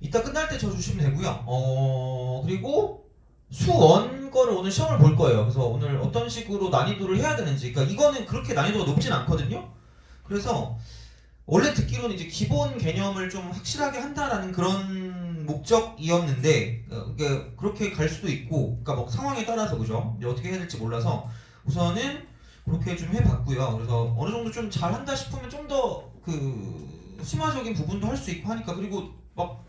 이따 끝날 때 져주시면 되고요. 그리고 수원 거를 오늘 시험을 볼 거예요. 그래서 오늘 어떤 식으로 난이도를 해야 되는지, 그러니까 이거는 그렇게 난이도가 높진 않거든요. 그래서 원래 듣기로는 이제 기본 개념을 좀 확실하게 한다라는 그런 목적이었는데 그렇게 갈 수도 있고, 그러니까 뭐 상황에 따라서 그죠? 이제 어떻게 해야 될지 몰라서 우선은 그렇게 좀 해봤고요. 그래서 어느 정도 좀 잘한다 싶으면 좀 더 그 심화적인 부분도 할 수 있고 하니까, 그리고 막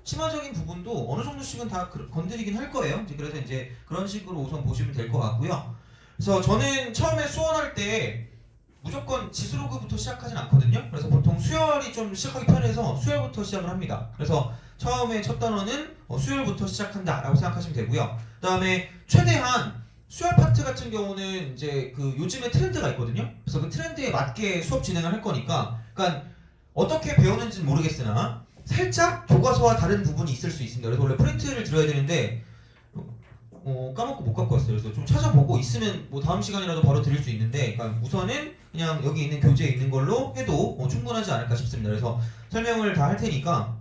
심화적인 부분도 어느 정도씩은 다 건드리긴 할 거예요. 이제 그래서 이제 그런 식으로 우선 보시면 될 것 같고요. 그래서 저는 처음에 수원할 때 무조건 지수로그부터 시작하진 않거든요. 그래서 보통 수열이 좀 시작하기 편해서 수열부터 시작을 합니다. 그래서 처음에 첫 단원은 수열부터 시작한다라고 생각하시면 되고요. 그 다음에 최대한 수열 파트 같은 경우는 이제 그 요즘에 트렌드가 있거든요. 그래서 그 트렌드에 맞게 수업 진행을 할 거니까, 그러니까 어떻게 배우는지는 모르겠으나 살짝 교과서와 다른 부분이 있을 수 있습니다. 그래서 원래 프린트를 들어야 되는데 까먹고 못 갖고 왔어요. 그래서 좀 찾아보고 있으면 뭐 다음 시간이라도 바로 드릴 수 있는데, 그러니까 우선은 그냥 여기 있는 교재에 있는 걸로 해도 충분하지 않을까 싶습니다. 그래서 설명을 다 할 테니까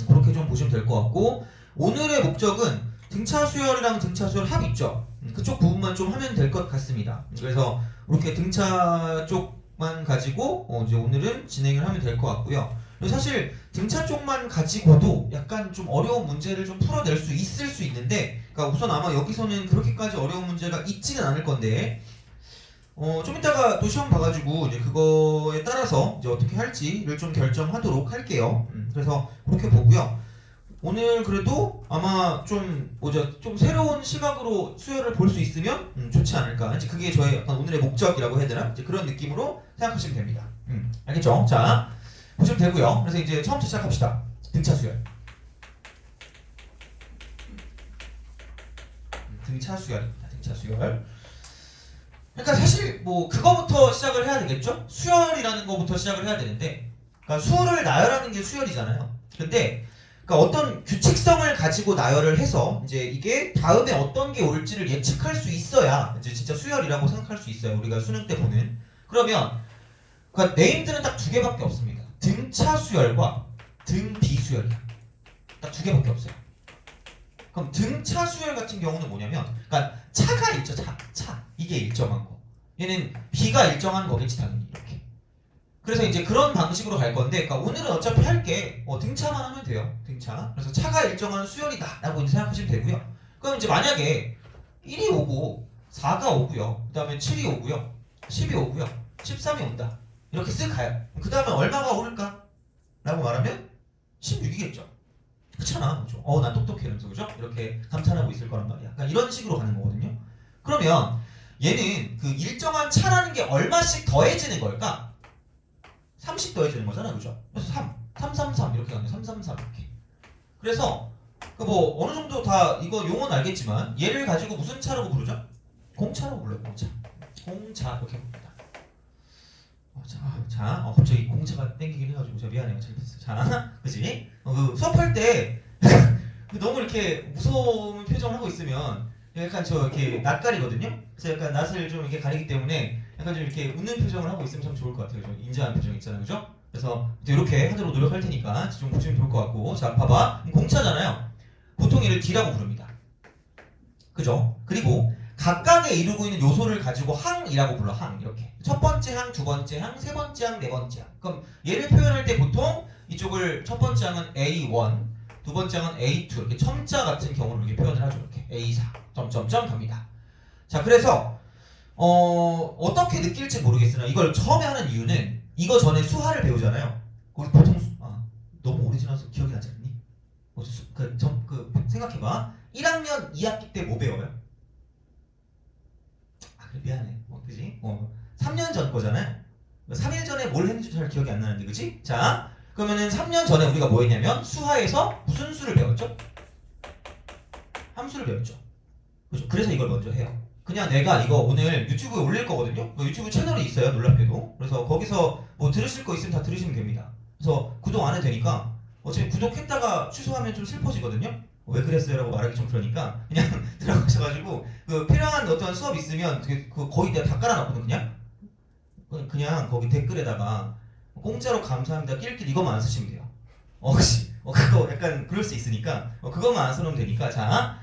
그렇게 좀 보시면 될 것 같고, 오늘의 목적은 등차 수열이랑 등차 수열 합 있죠. 그쪽 부분만 좀 하면 될 것 같습니다. 그래서 이렇게 등차 쪽만 가지고 이제 오늘은 진행을 하면 될 것 같고요. 사실 등차 쪽만 가지고도 약간 좀 어려운 문제를 좀 풀어낼 수 있을 수 있는데, 그러니까 우선 아마 여기서는 그렇게까지 어려운 문제가 있지는 않을 건데, 좀 이따가 또 시험 봐가지고 이제 그거에 따라서 이제 어떻게 할지를 좀 결정하도록 할게요. 그래서 그렇게 보고요. 오늘 그래도 아마 좀 좀 새로운 시각으로 수열을 볼 수 있으면 좋지 않을까. 이제 그게 저의 약간 오늘의 목적이라고 해야 되나? 이제 그런 느낌으로 생각하시면 됩니다. 알겠죠? 자, 보시면 되고요. 그래서 이제 처음부터 시작합시다. 등차 수열. 등차 수열입니다. 등차 수열. 그러니까 사실 뭐 그거부터 시작을 해야 되겠죠? 수열이라는 거부터 시작을 해야 되는데, 그러니까 수를 나열하는 게 수열이잖아요. 근데 그러니까 어떤 규칙성을 가지고 나열을 해서 이제 이게 다음에 어떤 게 올지를 예측할 수 있어야 이제 진짜 수열이라고 생각할 수 있어요. 우리가 수능 때 보는. 그러면 그러니까 네임들은 딱 두 개밖에 없습니다. 등차 수열과 등비 수열이야. 딱 두 개밖에 없어요. 그럼 등차 수열 같은 경우는 뭐냐면, 그러니까 차가 있죠. 차. 이게 일정한 거. 얘는 비가 일정한 거겠지 당연히 이렇게. 그래서 이제 그런 방식으로 갈 건데, 그러니까 오늘은 어차피 할 게 등차만 하면 돼요. 등차. 그래서 차가 일정한 수열이다라고 이제 생각하시면 되고요. 그럼 이제 만약에 1이 오고 4가 오고요. 그 다음에 7이 오고요. 10이 오고요. 13이 온다. 이렇게 쓱 가요. 그 다음에 얼마가 오를까? 라고 말하면 16이겠죠. 그렇잖아. 그죠? 난 똑똑해. 이러면서 그죠? 이렇게 감탄하고 있을 거란 말이야. 그러니까 이런 식으로 가는 거거든요. 그러면 얘는 그 일정한 차라는 게 얼마씩 더해지는 걸까? 30 더해지는 거잖아. 그죠? 그래서 3 이렇게 가는 거야. 3 이렇게. 그래서 그 뭐 어느 정도 다 이거 용어는 알겠지만 얘를 가지고 무슨 차라고 부르죠? 공차라고 불러요. 공차 이렇게 부릅니다. 갑자기 공차가 땡기긴 해가지고 제가 미안해요. 잘못했어요. 자, 그지? 그 수업할 때 너무 이렇게 무서운 표정을 하고 있으면 약간 저 이렇게 낯가리거든요. 그래서 약간 낯을 좀 이렇게 가리기 때문에 약간 좀 이렇게 웃는 표정을 하고 있으면 참 좋을 것 같아요. 좀 인자한 표정 있잖아요, 그죠? 그래서 이렇게 하도록 노력할 테니까 좀 보시면 좋을 것 같고, 자, 봐봐, 공차잖아요. 보통 얘를 D라고 부릅니다. 그죠? 그리고 각각의 이루고 있는 요소를 가지고 항이라고 불러. 항 이렇게 첫 번째 항, 두 번째 항, 세 번째 항, 네 번째 항. 그럼 얘를 표현할 때 보통 이쪽을 첫 번째 항은 A1, 두 번째 항은 A2 이렇게 첨자 같은 경우를 이렇게 표현을 하죠. 이렇게 A4 점점점 갑니다. 자, 그래서 어떻게 느낄지 모르겠으나 이걸 처음에 하는 이유는 이거 전에 수하를 배우잖아요. 우리 보통 너무 오래 지나서 기억이 나지 않니? 생각해봐. 1학년 2학기 때 뭐 배워요? 그래, 미안해. 그지? 3년 전 거잖아요. 3일 전에 뭘 했는지 잘 기억이 안 나는데, 그지? 자, 그러면은 3년 전에 우리가 뭐 했냐면 수하에서 무슨 수를 배웠죠? 함수를 배웠죠. 그죠? 그래서 이걸 먼저 해요. 그냥 내가 이거 오늘 유튜브에 올릴 거거든요. 유튜브 채널이 있어요. 놀랍게도. 그래서 거기서 뭐 들으실 거 있으면 다 들으시면 됩니다. 그래서 구독 안 해도 되니까 어차피 구독했다가 취소하면 좀 슬퍼지거든요. 왜 그랬어요? 라고 말하기 좀 그러니까 그냥 들어가셔가지고 그 필요한 어떤 수업 있으면 거의 내가 다 깔아놨거든. 그냥 거기 댓글에다가 공짜로 감사합니다 낄낄 이것만 안 쓰시면 돼요. 그치? 그거 약간 그럴 수 있으니까 그것만 안 써놓으면 되니까 자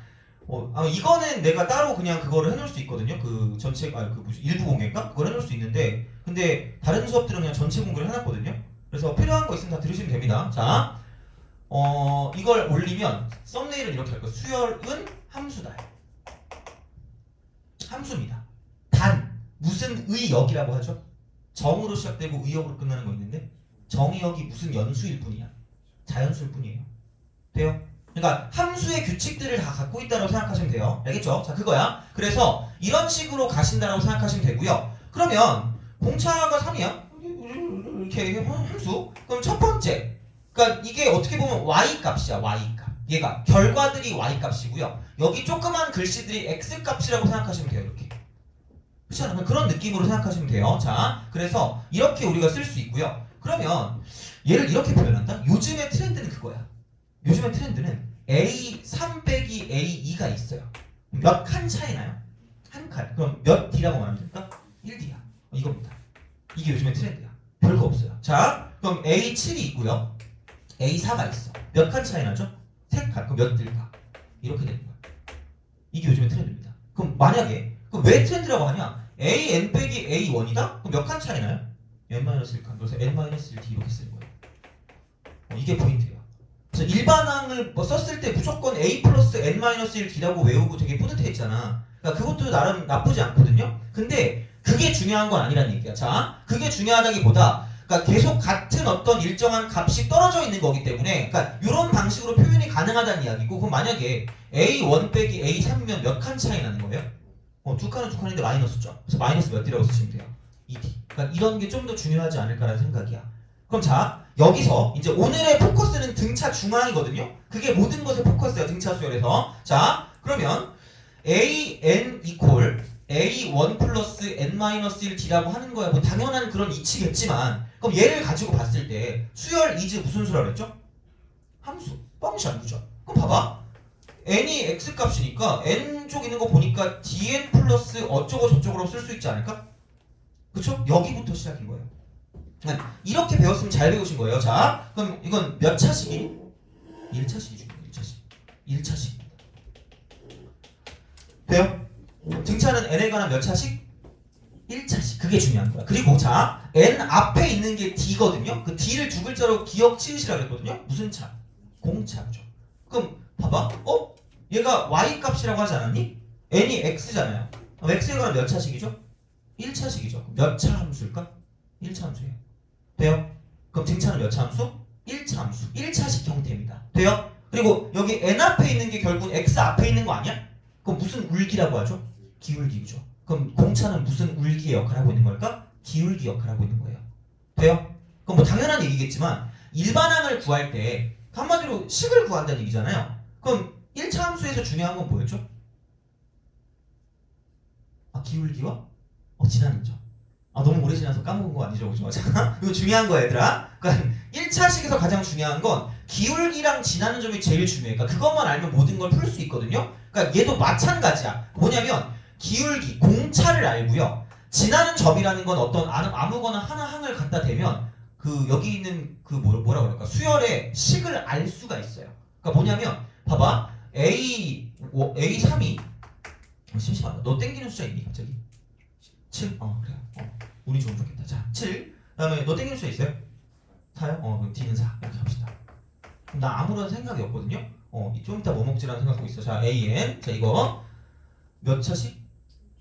이거는 내가 따로 그냥 그거를 해놓을 수 있거든요. 그 전체 그 뭐지 일부 공개인가 그걸 해놓을 수 있는데 근데 다른 수업들은 그냥 전체 공개를 해놨거든요. 그래서 필요한 거 있으면 다 들으시면 됩니다. 자 이걸 올리면 썸네일은 이렇게 할 거예요. 수열은 함수다. 함수입니다. 단 무슨 의역이라고 하죠? 정으로 시작되고 의역으로 끝나는 거 있는데 정의역이 무슨 연수일 뿐이야. 자연수일 뿐이에요. 돼요? 그러니까 함수의 규칙들을 다 갖고 있다고 생각하시면 돼요. 알겠죠? 자 그거야. 그래서 이런 식으로 가신다라고 생각하시면 되고요. 그러면 공차가 3이야. 이렇게 함수. 그럼 첫 번째. 그러니까 이게 어떻게 보면 y 값이야. y 값. 얘가 결과들이 y 값이고요. 여기 조그만 글씨들이 x 값이라고 생각하시면 돼요. 이렇게. 그렇지 않아요? 그런 느낌으로 생각하시면 돼요. 자, 그래서 이렇게 우리가 쓸 수 있고요. 그러면 얘를 이렇게 표현한다? 요즘의 트렌드는 그거야. 요즘의 트렌드는 A3 빼기 A2가 있어요. 몇 칸 차이 나요? 한 칸. 그럼 몇 D라고 말하면 될까? 1D야. 이겁니다. 이게 요즘의 트렌드야. 별거 없어요. 자, 그럼 A7이 있고요. A4가 있어. 몇 칸 차이 나죠? 3칸. 그럼 몇 D일까? 이렇게 되는 거야. 이게 요즘의 트렌드입니다. 그럼 만약에 그럼 왜 트렌드라고 하냐? AN 빼기 A1이다? 그럼 몇 칸 차이 나요? N-1칸. 그래서 N-1D 이렇게 쓰는 거예요. 이게 포인트예요. 그래서 일반항을 썼을 때 무조건 A 플러스 N-1D라고 외우고 되게 뿌듯해했잖아. 그러니까 그것도 나름 나쁘지 않거든요. 근데 그게 중요한 건 아니라는 얘기야. 자, 그게 중요하다기보다 그러니까 계속 같은 어떤 일정한 값이 떨어져 있는 거기 때문에 그러니까 이런 방식으로 표현이 가능하다는 이야기고 그럼 만약에 A1 빼기 A3면 몇 칸 차이 나는 거예요? 두 칸은 두 칸인데 마이너스죠. 그래서 마이너스 몇 D라고 쓰시면 돼요. 2D. 그러니까 이런 게 좀 더 중요하지 않을까라는 생각이야. 그럼 자 여기서 이제 오늘의 포커스는 등차 중앙이거든요. 그게 모든 것의 포커스야 등차 수열에서. 자 그러면 AN equal A1 플러스 N-1D라고 하는 거야. 뭐 당연한 그런 이치겠지만 그럼 얘를 가지고 봤을 때 수열 is 무슨 수라고 그랬죠? 함수. 펑션 그죠? 그럼 봐봐. n이 x 값이니까 n 쪽 있는 거 보니까 dn 플러스 어쩌고 저쩌고로 쓸 수 있지 않을까? 그쵸? 여기부터 시작인 거예요. 이렇게 배웠으면 잘 배우신 거예요. 자, 그럼 이건 몇 차식이? 1차식이죠. 1차식. 1차식. 돼요? 등차는 n에 관한 몇 차식? 1차식. 그게 중요한 거야. 그리고 자, n 앞에 있는 게 d거든요. 그 d를 두 글자로 기억 치으시라고 했거든요. 무슨 차? 공차죠. 그럼 봐봐. 얘가 y 값이라고 하지 않았니? n이 x잖아요. 그럼 x에 관한 몇 차식이죠? 1차식이죠. 몇 차 함수일까? 1차 함수예요. 돼요? 그럼 등차는 몇 차 함수? 1차 함수. 1차식 형태입니다. 돼요? 그리고 여기 n 앞에 있는 게 결국 x 앞에 있는 거 아니야? 그럼 무슨 울기라고 하죠? 기울기죠. 그럼 공차는 무슨 울기의 역할을 하고 있는 걸까? 기울기 역할을 하고 있는 거예요. 돼요? 그럼 뭐 당연한 얘기겠지만 일반항을 구할 때 한마디로 식을 구한다는 얘기잖아요. 그럼 1차 함수에서 중요한 건 뭐였죠? 기울기와 지나는 점. 너무 오래 지나서 까먹은 거 아니죠? 그죠? 자, 이거 중요한 거야 얘들아. 그러니까 1차식에서 가장 중요한 건 기울기랑 지나는 점이 제일 중요해. 그러니까 그것만 알면 모든 걸 풀 수 있거든요. 그러니까 얘도 마찬가지야. 뭐냐면 기울기, 공차를 알고요. 지나는 점이라는 건 어떤 아무거나 하나 항을 갖다 대면 그 여기 있는 그 뭐라 그럴까? 수열의 식을 알 수가 있어요. 그러니까 뭐냐면 봐봐. A3이 심심하다. 너 땡기는 숫자 있니 갑자기? 7? 그래. 운이 좋으면 좋겠다. 자, 7. 그다음에 너 땡기는 숫자 있어요? 4요? 그럼 D는 4. 이렇게 합시다. 그럼 나 아무런 생각이 없거든요. 좀 이따 뭐 먹지라는 생각하고 있어. 자, AN. 자, 이거 몇 차식?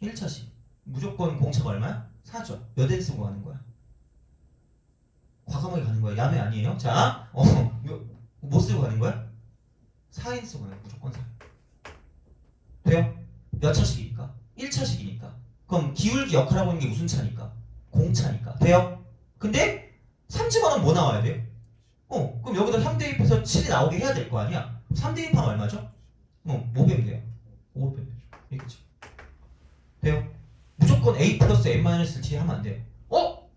1차식. 무조건 공차가 얼마야? 4죠. 몇 N 쓰고 가는 거야? 과감하게 가는 거야. 야매 아니에요? 자, 뭐 쓰고 가는 거야? 4N 쓰고 가는 거야. 무조건 4. 돼요? 몇 차식이니까? 1차식이니까. 그럼 기울기 역할하고 있는 게 무슨 차니까? 공차니까. 돼요? 근데 3 집어넣으면 뭐 나와야 돼요? 그럼 여기다 3 대입해서 7이 나오게 해야 될 거 아니야? 3 대입하면 얼마죠? 뭐 빼면 돼요? 5 빼면 되죠. 이거지. 돼요? 무조건 A 플러스 N-D 하면 안 돼요.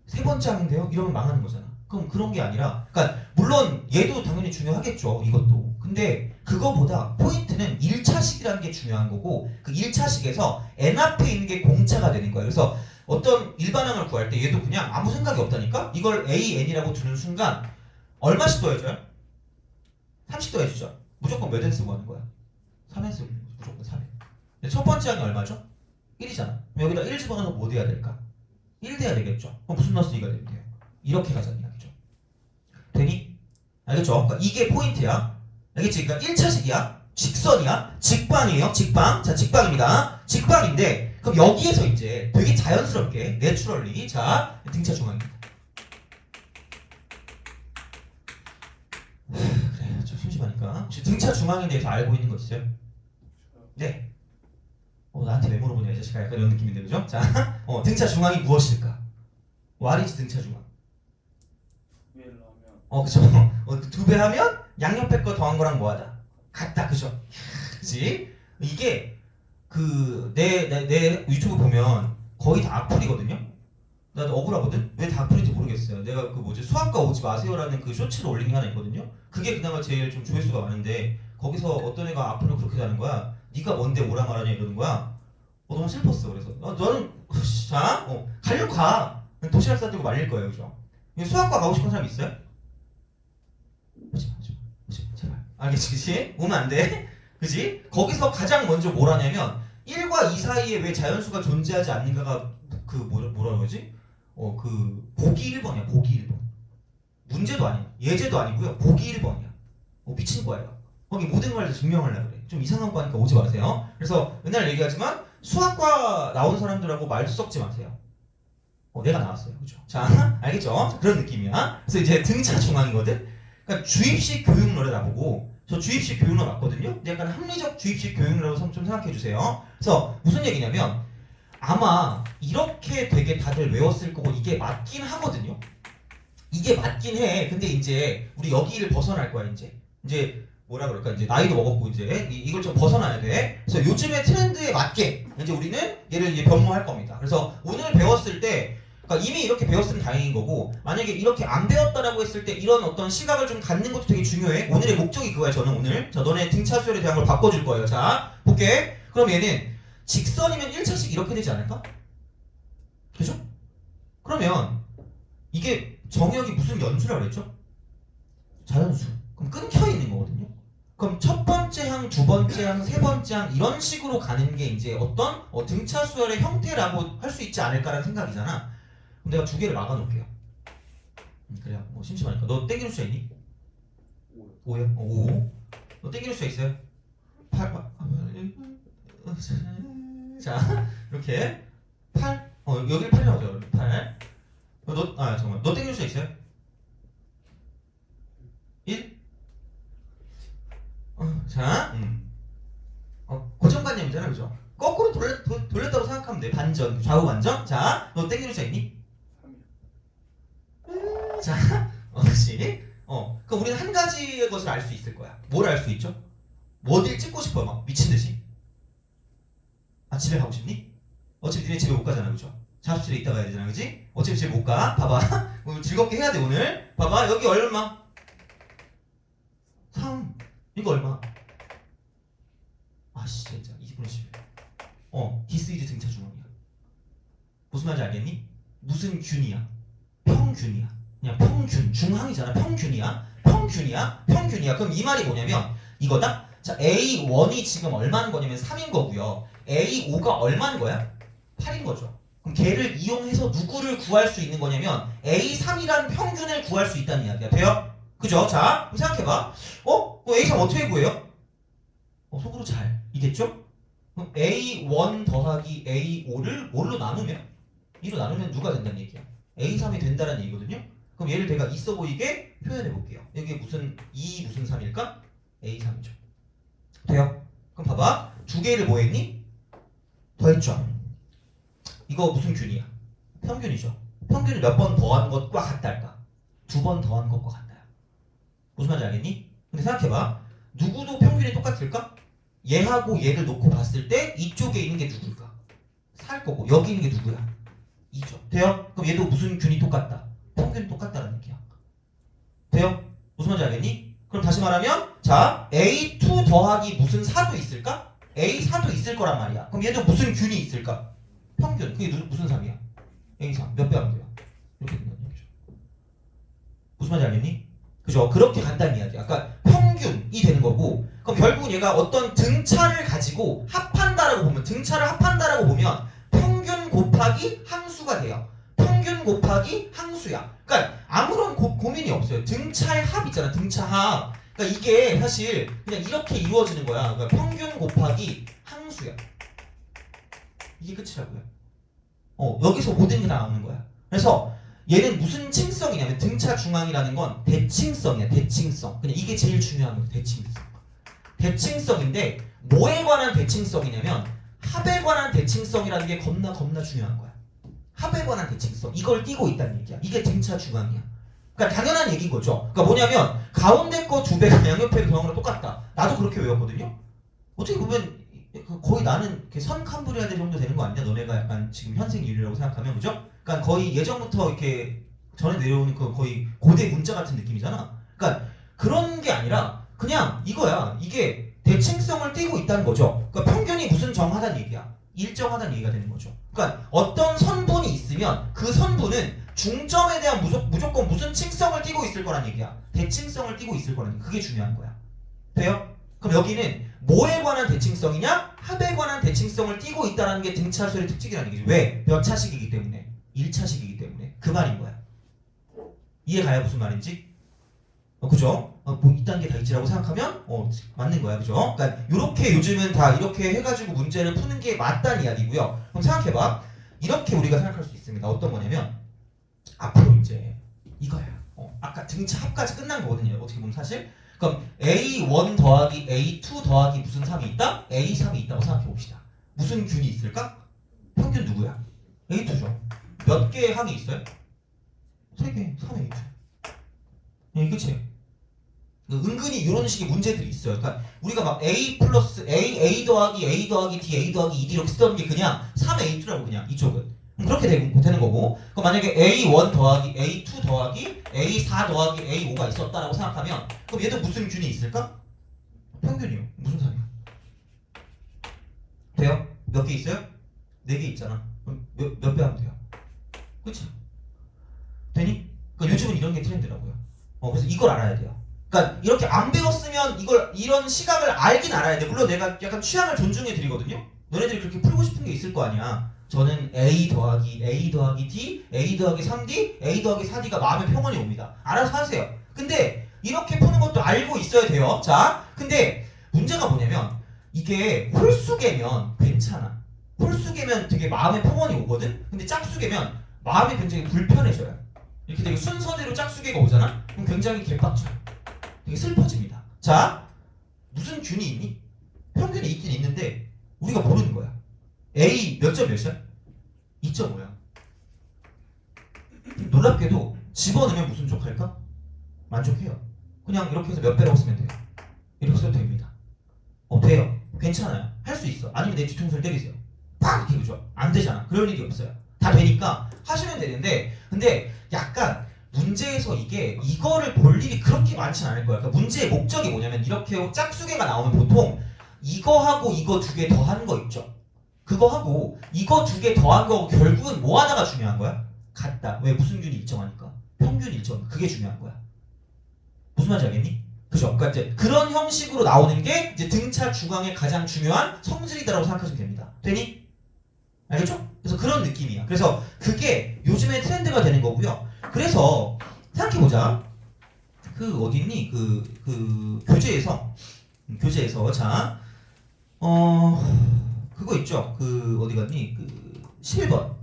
세 번째 항인데요? 이러면 망하는 거잖아. 그럼 그런 게 아니라 그러니까 물론 얘도 당연히 중요하겠죠. 이것도. 근데 그거보다 포인트는 1차식이라는 게 중요한 거고 그 1차식에서 n 앞에 있는 게 공차가 되는 거예요. 그래서 어떤 일반항을 구할 때 얘도 그냥 아무 생각이 없다니까? 이걸 AN이라고 두는 순간 얼마씩 더해져요? 30 더해주죠. 무조건 몇 n 쓰고 하는 거야? 3n 쓰고 무조건 3n. 첫 번째 항이 얼마죠? 1이잖아. 여기다 1 집어넣어서 뭐 돼야 될까? 1 돼야 되겠죠. 그럼 무슨 넣어서 2가 되면 돼요? 이렇게 가자는 이야기죠. 되니? 알겠죠? 그러니까 이게 포인트야. 알겠지? 그러니까 1차식이야. 직선이야. 직방이에요. 직방. 자, 직방입니다. 직방인데 그럼 여기에서 이제 되게 자연스럽게 내추럴리 자, 등차 중앙입니다. 그래, 좀 심심하니까 혹시 등차 중앙에 대해서 알고 있는 거 있어요? 네. 나한테 왜 물어보냐 이 자식아 약간 이런 느낌인데 그죠? 자, 등차 중앙이 무엇일까? What is 등차 중앙? 그죠? 2배 하면 양옆에 거 더한 거랑 뭐하다? 같다, 그죠? 그지? 이게 내 유튜브 보면 거의 다 악플이거든요. 나도 억울하거든. 왜 다 악플인지 모르겠어요. 내가 수학과 오지 마세요라는 그 쇼츠를 올린 게 하나 있거든요. 그게 그나마 제일 좀 조회수가 많은데 거기서 어떤 애가 악플을 그렇게 하는 거야. 네가 뭔데 오라 말하냐 이러는 거야. 너무 슬펐어. 그래서 너는 자, 가려고 가. 도시락 싸들고 말릴 거예요, 그죠? 수학과 가고 싶은 사람 있어요? 오지 마, 제발. 알겠지, 그치? 오면 안 돼. 그치? 거기서 가장 먼저 뭘 하냐면 1과 2 사이에 왜 자연수가 존재하지 않는가가 뭐라 그러지? 보기 1번이야, 보기 1번. 문제도 아니야. 예제도 아니고요. 보기 1번이야. 미친 거예요. 거기 모든 걸 증명하려고 그래. 좀 이상한 거니까 오지 마세요. 그래서 맨날 얘기하지만 수학과 나온 사람들하고 말도 섞지 마세요. 내가 나왔어요. 그죠? 자, 알겠죠? 자, 그런 느낌이야. 그래서 이제 등차 중앙이거든? 그러니까 주입식 교육론을 나보고 저 주입식 교육론 맞거든요? 근데 약간 합리적 주입식 교육론이라고 좀 생각해 주세요. 그래서 무슨 얘기냐면 아마 이렇게 되게 다들 외웠을 거고 이게 맞긴 하거든요? 이게 맞긴 해. 근데 이제 우리 여기를 벗어날 거야, 이제 뭐라 그럴까? 이제 나이도 먹었고 이제 이걸 좀 벗어나야 돼. 그래서 요즘의 트렌드에 맞게 이제 우리는 얘를 이제 변모할 겁니다. 그래서 오늘 배웠을 때 그러니까 이미 이렇게 배웠으면 다행인 거고 만약에 이렇게 안 배웠다라고 했을 때 이런 어떤 시각을 좀 갖는 것도 되게 중요해. 오늘의 목적이 그거야. 저는 오늘 자 너네 등차 수열에 대한 걸 바꿔줄 거예요. 자 볼게. 그럼 얘는 직선이면 1차식 이렇게 되지 않을까? 그죠? 그러면 이게 정의역이 무슨 연수라고 그랬죠? 자연수. 그럼 끊겨 있는 거거든요. 그럼 첫 번째 항, 두 번째 항, 세 번째 항 이런 식으로 가는 게 이제 어떤 등차 수열의 형태라고 할 수 있지 않을까라는 생각이잖아. 그럼 내가 두 개를 막아놓을게요. 그래요. 심심하니까. 너 땡기는 수 있니? 5요? 5. 너 땡기는 수 있어요? 8. 자, 이렇게 8. 여기를 8이라고 하죠. 8. 잠깐만. 너 땡길 수 있어요? 1? 자, 고정관념이잖아, 그죠? 거꾸로 돌렸다고 생각하면 돼. 반전, 좌우 반전. 자, 너 땡길 수 있니? 3이요. 자, 그렇지. 그럼 우리는 한 가지의 것을 알 수 있을 거야. 뭘 알 수 있죠? 어딜 찍고 싶어, 막 미친 듯이. 집에 가고 싶니? 어차피 니네 집에 못 가잖아, 그죠? 자습실에 있다 가야 되잖아, 그지? 어차피 집에 못 가. 봐봐. 오늘 즐겁게 해야 돼, 오늘. 봐봐, 여기 얼마? 3. 이거 얼마? 진짜 20분의 11. 디스 이즈 등차 중앙이야. 무슨 말인지 알겠니? 무슨 균이야? 평균이야. 그냥 평균. 중항이잖아. 평균이야. 그럼 이 말이 뭐냐면 이거다. 자, A1이 지금 얼마인 거냐면 3인 거고요. A5가 얼마인 거야? 8인 거죠. 그럼 걔를 이용해서 누구를 구할 수 있는 거냐면 A3이라는 평균을 구할 수 있다는 이야기야. 돼요? 그죠? 자, 그럼 생각해봐. A3 어떻게 구해요? 속으로 잘 이겠죠? 그럼 A1 더하기 A5를 뭘로 나누면? 2로 나누면 누가 된다는 얘기야? A3이 된다는 얘기거든요? 그럼 얘를 내가 있어 보이게 표현해 볼게요. 여기 무슨 2 무슨 3일까? A3이죠. 돼요? 그럼 봐봐. 두 개를 뭐 했니? 더했죠. 이거 무슨 균이야? 평균이죠. 평균이 몇 번 더한 것과 같달까? 2번 더한 것과 같아요. 무슨 말인지 알겠니? 근데 생각해봐. 누구도 평균이 똑같을까? 얘하고 얘를 놓고 봤을 때 이쪽에 있는 게 누굴까? 4일 거고 여기 있는 게 누구야? 2죠. 돼요? 그럼 얘도 무슨 균이 똑같다? 평균이 똑같다는 얘기야. 돼요? 무슨 말인지 알겠니? 그럼 다시 말하면 자 A2 더하기 무슨 4도 있을까? A4도 있을 거란 말이야. 그럼 얘도 무슨 균이 있을까? 평균. 그게 무슨 3이야? A3. 몇 배 하면 돼요? 이렇게 된다는 얘기죠. 무슨 말인지 알겠니? 그죠? 그렇게 간단한 이야기야. 그러니까 평균 평균이 되는 거고, 그럼 결국은 얘가 어떤 등차를 가지고 합한다라고 보면, 등차를 합한다라고 보면 평균 곱하기 항수가 돼요. 평균 곱하기 항수야. 그러니까 아무런 고민이 없어요. 등차의 합 있잖아. 등차 합. 그러니까 이게 사실 그냥 이렇게 이루어지는 거야. 그러니까 평균 곱하기 항수야. 이게 끝이라고요. 여기서 모든 게 다 나오는 거야. 그래서 얘는 무슨 층성이냐면 등차 중앙이라는 건 대칭성이야. 대칭성. 그냥 이게 제일 중요한 거야. 대칭성. 대칭성인데 뭐에 관한 대칭성이냐면 합에 관한 대칭성이라는 게 겁나 중요한 거야. 합에 관한 대칭성. 이걸 띄고 있다는 얘기야. 이게 등차 중앙이야. 그러니까 당연한 얘기인 거죠. 그러니까 뭐냐면 가운데 거 2배가 양옆에 더한 거랑 똑같다. 나도 그렇게 외웠거든요. 어떻게 보면 거의 나는 이렇게 선캄브리아대 정도 되는 거 아니냐? 너네가 약간 지금 현생 인류라고 생각하면, 그죠? 그러니까 거의 예전부터 이렇게 전에 내려오는 그 거의 고대 문자 같은 느낌이잖아. 그러니까 그런 게 아니라 그냥 이거야. 이게 대칭성을 띠고 있다는 거죠. 그러니까 평균이 무슨 정하다는 얘기야. 일정하다는 얘기가 되는 거죠. 그러니까 어떤 선분이 있으면 그 선분은 중점에 대한 무조건 무슨 칭성을 띠고 있을 거란 얘기야. 대칭성을 띠고 있을 거란 얘기. 그게 중요한 거야. 돼요? 그럼 여기는 뭐에 관한 대칭성이냐? 합에 관한 대칭성을 띠고 있다는 게 등차수의 특징이라는 얘기죠. 왜? 몇 차식이기 때문에. 1차식이기 때문에. 그 말인 거야. 이해가요? 무슨 말인지? 그죠? 뭐 이딴 게 다 있지라고 생각하면 맞는 거야. 그죠? 그러니까 이렇게 요즘은 다 이렇게 해가지고 문제를 푸는 게 맞다는 이야기고요. 그럼 생각해봐. 이렇게 우리가 생각할 수 있습니다. 어떤 거냐면 앞으로 이제 이거야. 아까 등차 합까지 끝난 거거든요. 어떻게 보면 사실. 그럼 A1 더하기 A2 더하기 무슨 3이 있다? A3이 있다고 생각해 봅시다. 무슨 균이 있을까? 평균 누구야? A2죠. 몇 개의 항이 있어요? 3개, 3A2. 네, 그치? 은근히 이런 식의 문제들이 있어요. 그러니까 우리가 막 A 플러스 A 더하기 A 더하기 D, A 더하기 ED 이렇게 쓰던 게 그냥 3A2라고 그냥 이쪽은. 그렇게 되는 거고. 그럼 만약에 A1 더하기 A2 더하기 A4 더하기 A5가 있었다라고 생각하면 그럼 얘도 무슨 균이 있을까? 평균이요. 무슨 3이요? 돼요? 몇 개 있어요? 4개 있잖아. 그럼 몇 배 하면 돼요? 그치? 되니? 그러니까 요즘은 이런 게 트렌드라고요. 그래서 이걸 알아야 돼요. 그러니까 이렇게 안 배웠으면 이런 시각을 알긴 알아야 돼. 물론 내가 약간 취향을 존중해 드리거든요. 너네들이 그렇게 풀고 싶은 게 있을 거 아니야. 저는 A 더하기 D, A 더하기 3D, A 더하기 4D가 마음의 평온이 옵니다. 알아서 하세요. 근데 이렇게 푸는 것도 알고 있어야 돼요. 자, 근데 문제가 뭐냐면 이게 홀수개면 괜찮아. 홀수개면 되게 마음의 평온이 오거든. 근데 짝수개면 마음이 굉장히 불편해져요. 이렇게 되게 순서대로 짝수개가 오잖아? 그럼 굉장히 개빡쳐. 되게 슬퍼집니다. 자, 무슨 균이 있니? 평균이 있긴 있는데 우리가 모르는 거야. A 몇 점 몇이야? 2.5야. 놀랍게도 집어넣으면 무슨 족할까? 만족해요. 그냥 이렇게 해서 몇 배라고 쓰면 돼요. 이렇게 써도 됩니다. 돼요. 괜찮아요. 할 수 있어. 아니면 내 뒤통수를 때리세요. 팍! 이렇게 그죠? 안 되잖아. 그럴 일이 없어요. 다 되니까 하시면 되는데 근데 약간 문제에서 이거를 볼 일이 그렇게 많진 않을 거야. 그러니까 문제의 목적이 뭐냐면 이렇게 짝수개가 나오면 보통 이거하고 이거 2개 더한 거 있죠. 그거 하고 이거 2개 더한 거 결국은 뭐 하나가 중요한 거야? 같다. 왜? 무슨 균이 일정하니까. 평균 일정. 그게 중요한 거야. 무슨 말인지 알겠니? 그죠? 그러니까 이제 그런 형식으로 나오는 게 이제 등차 중앙의 가장 중요한 성질이다라고 생각하시면 됩니다. 되니? 알겠죠? 그래서 그런 느낌이야. 그래서 그게 요즘의 트렌드가 되는 거고요. 그래서 생각해보자. 그 어딨니? 그 교재에서 자 그거 있죠? 그 어디 갔니? 그 11번.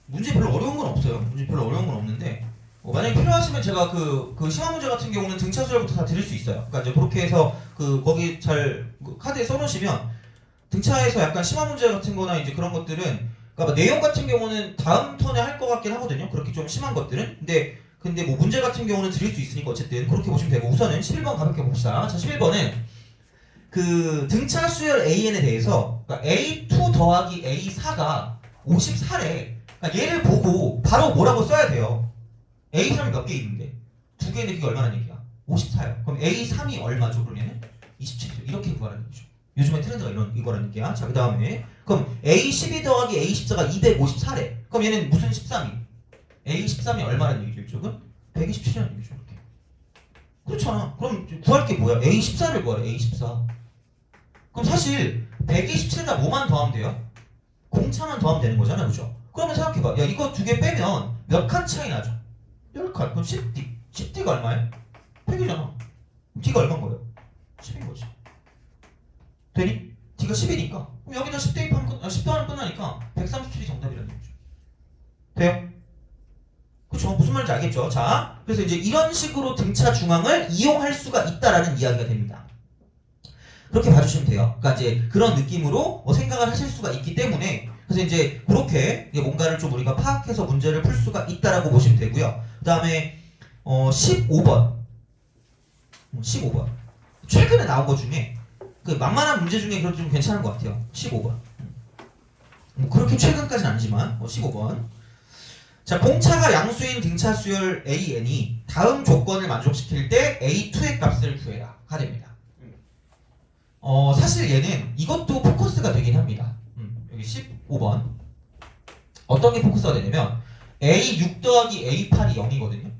문제 별로 어려운 건 없어요. 문제 별로 어려운 건 없는데 만약에 필요하시면 제가 그 심화 문제 같은 경우는 등차 수열부터 다 드릴 수 있어요. 그러니까 이제 그렇게 해서 거기 잘 카드에 써놓으시면 등차에서 약간 심화 문제 같은 거나 이제 그런 것들은 그러니까 내용 같은 경우는 다음 턴에 할 것 같긴 하거든요. 그렇게 좀 심한 것들은. 근데 뭐 문제 같은 경우는 드릴 수 있으니까 어쨌든 그렇게 보시면 되고 우선은 11번 가볍게 봅시다. 자, 11번은 그 등차 수열 AN에 대해서 그러니까 A2 더하기 A4가 54래. 그러니까 얘를 보고 바로 뭐라고 써야 돼요. A3이 몇 개 있는데 2개인데 그게 얼마나 얘기야? 54요. 그럼 A3이 얼마죠? 그러면은 27이죠. 이렇게 구하라는 거죠. 요즘에 트렌드가 이거라는 얘기야. 자, 그 다음에 그럼 A12 더하기 A14가 254래. 그럼 얘는 무슨 13이? A13이 얼마라는 얘기죠? 이쪽은 127이라는 얘기죠. 이렇게. 그렇잖아. 그럼 구할 게 뭐야? A14를 구하래. A14. 그럼 사실 127에다 뭐만 더하면 돼요? 공차만 더하면 되는 거잖아, 그죠? 그러면 생각해봐. 야, 이거 두 개 빼면 몇 칸 차이 나죠? 10칸. 그럼 10D. 10D가 얼마야? 100이잖아. D가 얼마인 거예요? 10인 거지. 되니? D가 10이니까. 그럼 여기다 10 대입하면 10 더하면 끝나니까 137이 정답이라는 거죠. 돼요? 그쵸? 무슨 말인지 알겠죠? 자, 그래서 이제 이런 식으로 등차 중앙을 이용할 수가 있다라는 이야기가 됩니다. 그렇게 봐주시면 돼요. 그러니까 이제 그런 느낌으로 생각을 하실 수가 있기 때문에 그래서 이제 그렇게 뭔가를 좀 우리가 파악해서 문제를 풀 수가 있다라고 보시면 되고요. 그 다음에 15번 15번 최근에 나온 것 중에 그 만만한 문제 중에 그래도 좀 괜찮은 것 같아요. 15번 뭐 그렇게 최근까지는 아니지만 15번 자, 공차가 양수인 등차 수열 AN이 다음 조건을 만족시킬 때 A2의 값을 구해라 가 됩니다. 사실 얘는 이것도 포커스가 되긴 합니다. 여기 15번 어떤 게 포커스가 되냐면 A6 더하기 A8이 0이거든요.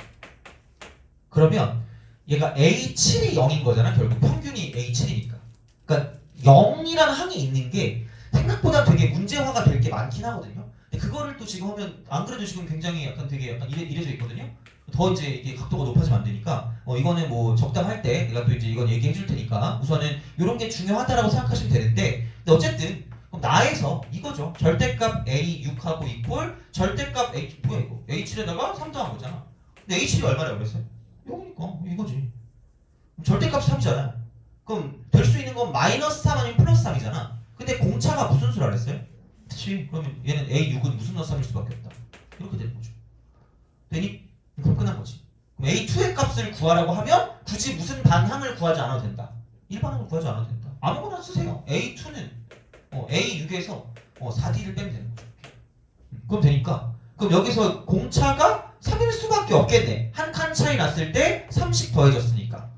그러면 얘가 A7이 0인 거잖아. 결국 평균이 A7이니까. 그러니까 0이라는 항이 있는 게 생각보다 되게 문제화가 될 게 많긴 하거든요. 근데 그거를 또 지금 하면 안 그래도 지금 굉장히 약간 되게 약간 이래져 있거든요. 더 이제 이게 각도가 높아지면 안 되니까 이거는 뭐 적당할 때 내가 또 이제 이건 얘기해 줄 테니까 우선은 이런 게 중요하다라고 생각하시면 되는데 근데 어쨌든 그럼 나에서 이거죠. 절대값 A6하고 이꼴 절대값 A 뭐야 이거 A7에다가 3 더한 거잖아. 근데 A7이 얼마라고 그랬어요? 0이니까 이거지. 절대값 3이잖아. 그럼 될 수 있는 건 마이너스 3 아니면 플러스 3이잖아. 근데 공차가 무슨 수라 그랬어요? 그치? 그러면 얘는 A6은 무슨 너 3일 수밖에 없다. 이렇게 되는 거죠. 되니? 그럼 끝난 거지. 그럼 A2의 값을 구하라고 하면 굳이 무슨 반항을 구하지 않아도 된다. 일반항을 구하지 않아도 된다. 아무거나 쓰세요. A2는 A6에서 4D를 빼면 되는 거죠. 그럼 되니까 그럼 여기서 공차가 3일 수밖에 없겠네. 한 칸 차이 났을 때 30 더해졌으니까.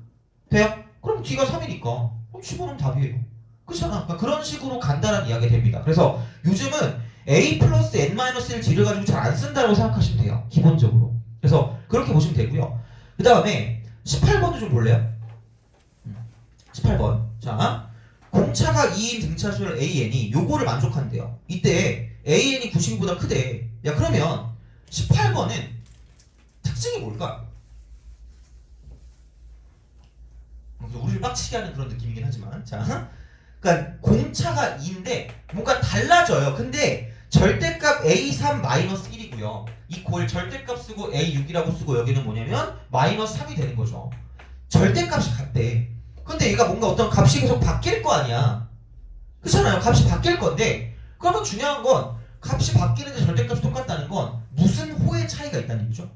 돼요? 그럼 D가 3이니까 그럼 15는 답이에요. 그렇잖아. 그러니까 그런 식으로 간단한 이야기가 됩니다. 그래서 요즘은 A 플러스 N-1 D를 가지고 잘 안 쓴다고 생각하시면 돼요. 기본적으로. 그래서 그렇게 보시면 되고요. 그 다음에 18번도 좀 볼래요? 18번. 자, 공차가 2인 등차수열 AN이 요거를 만족한대요. 이때 AN이 90보다 크대. 야 그러면 18번은 특징이 뭘까? 우리를 빡치게 하는 그런 느낌이긴 하지만 자, 그러니까 공차가 2인데 뭔가 달라져요. 근데 절대값 A3-1이고요. 이 골 절대값 쓰고 A6이라고 쓰고 여기는 뭐냐면 마이너스 3이 되는 거죠. 절대값이 같대. 근데 얘가 뭔가 어떤 값이 계속 바뀔 거 아니야. 그렇잖아요. 값이 바뀔 건데 그러면 중요한 건 값이 바뀌는데 절대값이 똑같다는 건 무슨 호의 차이가 있다는 얘기죠.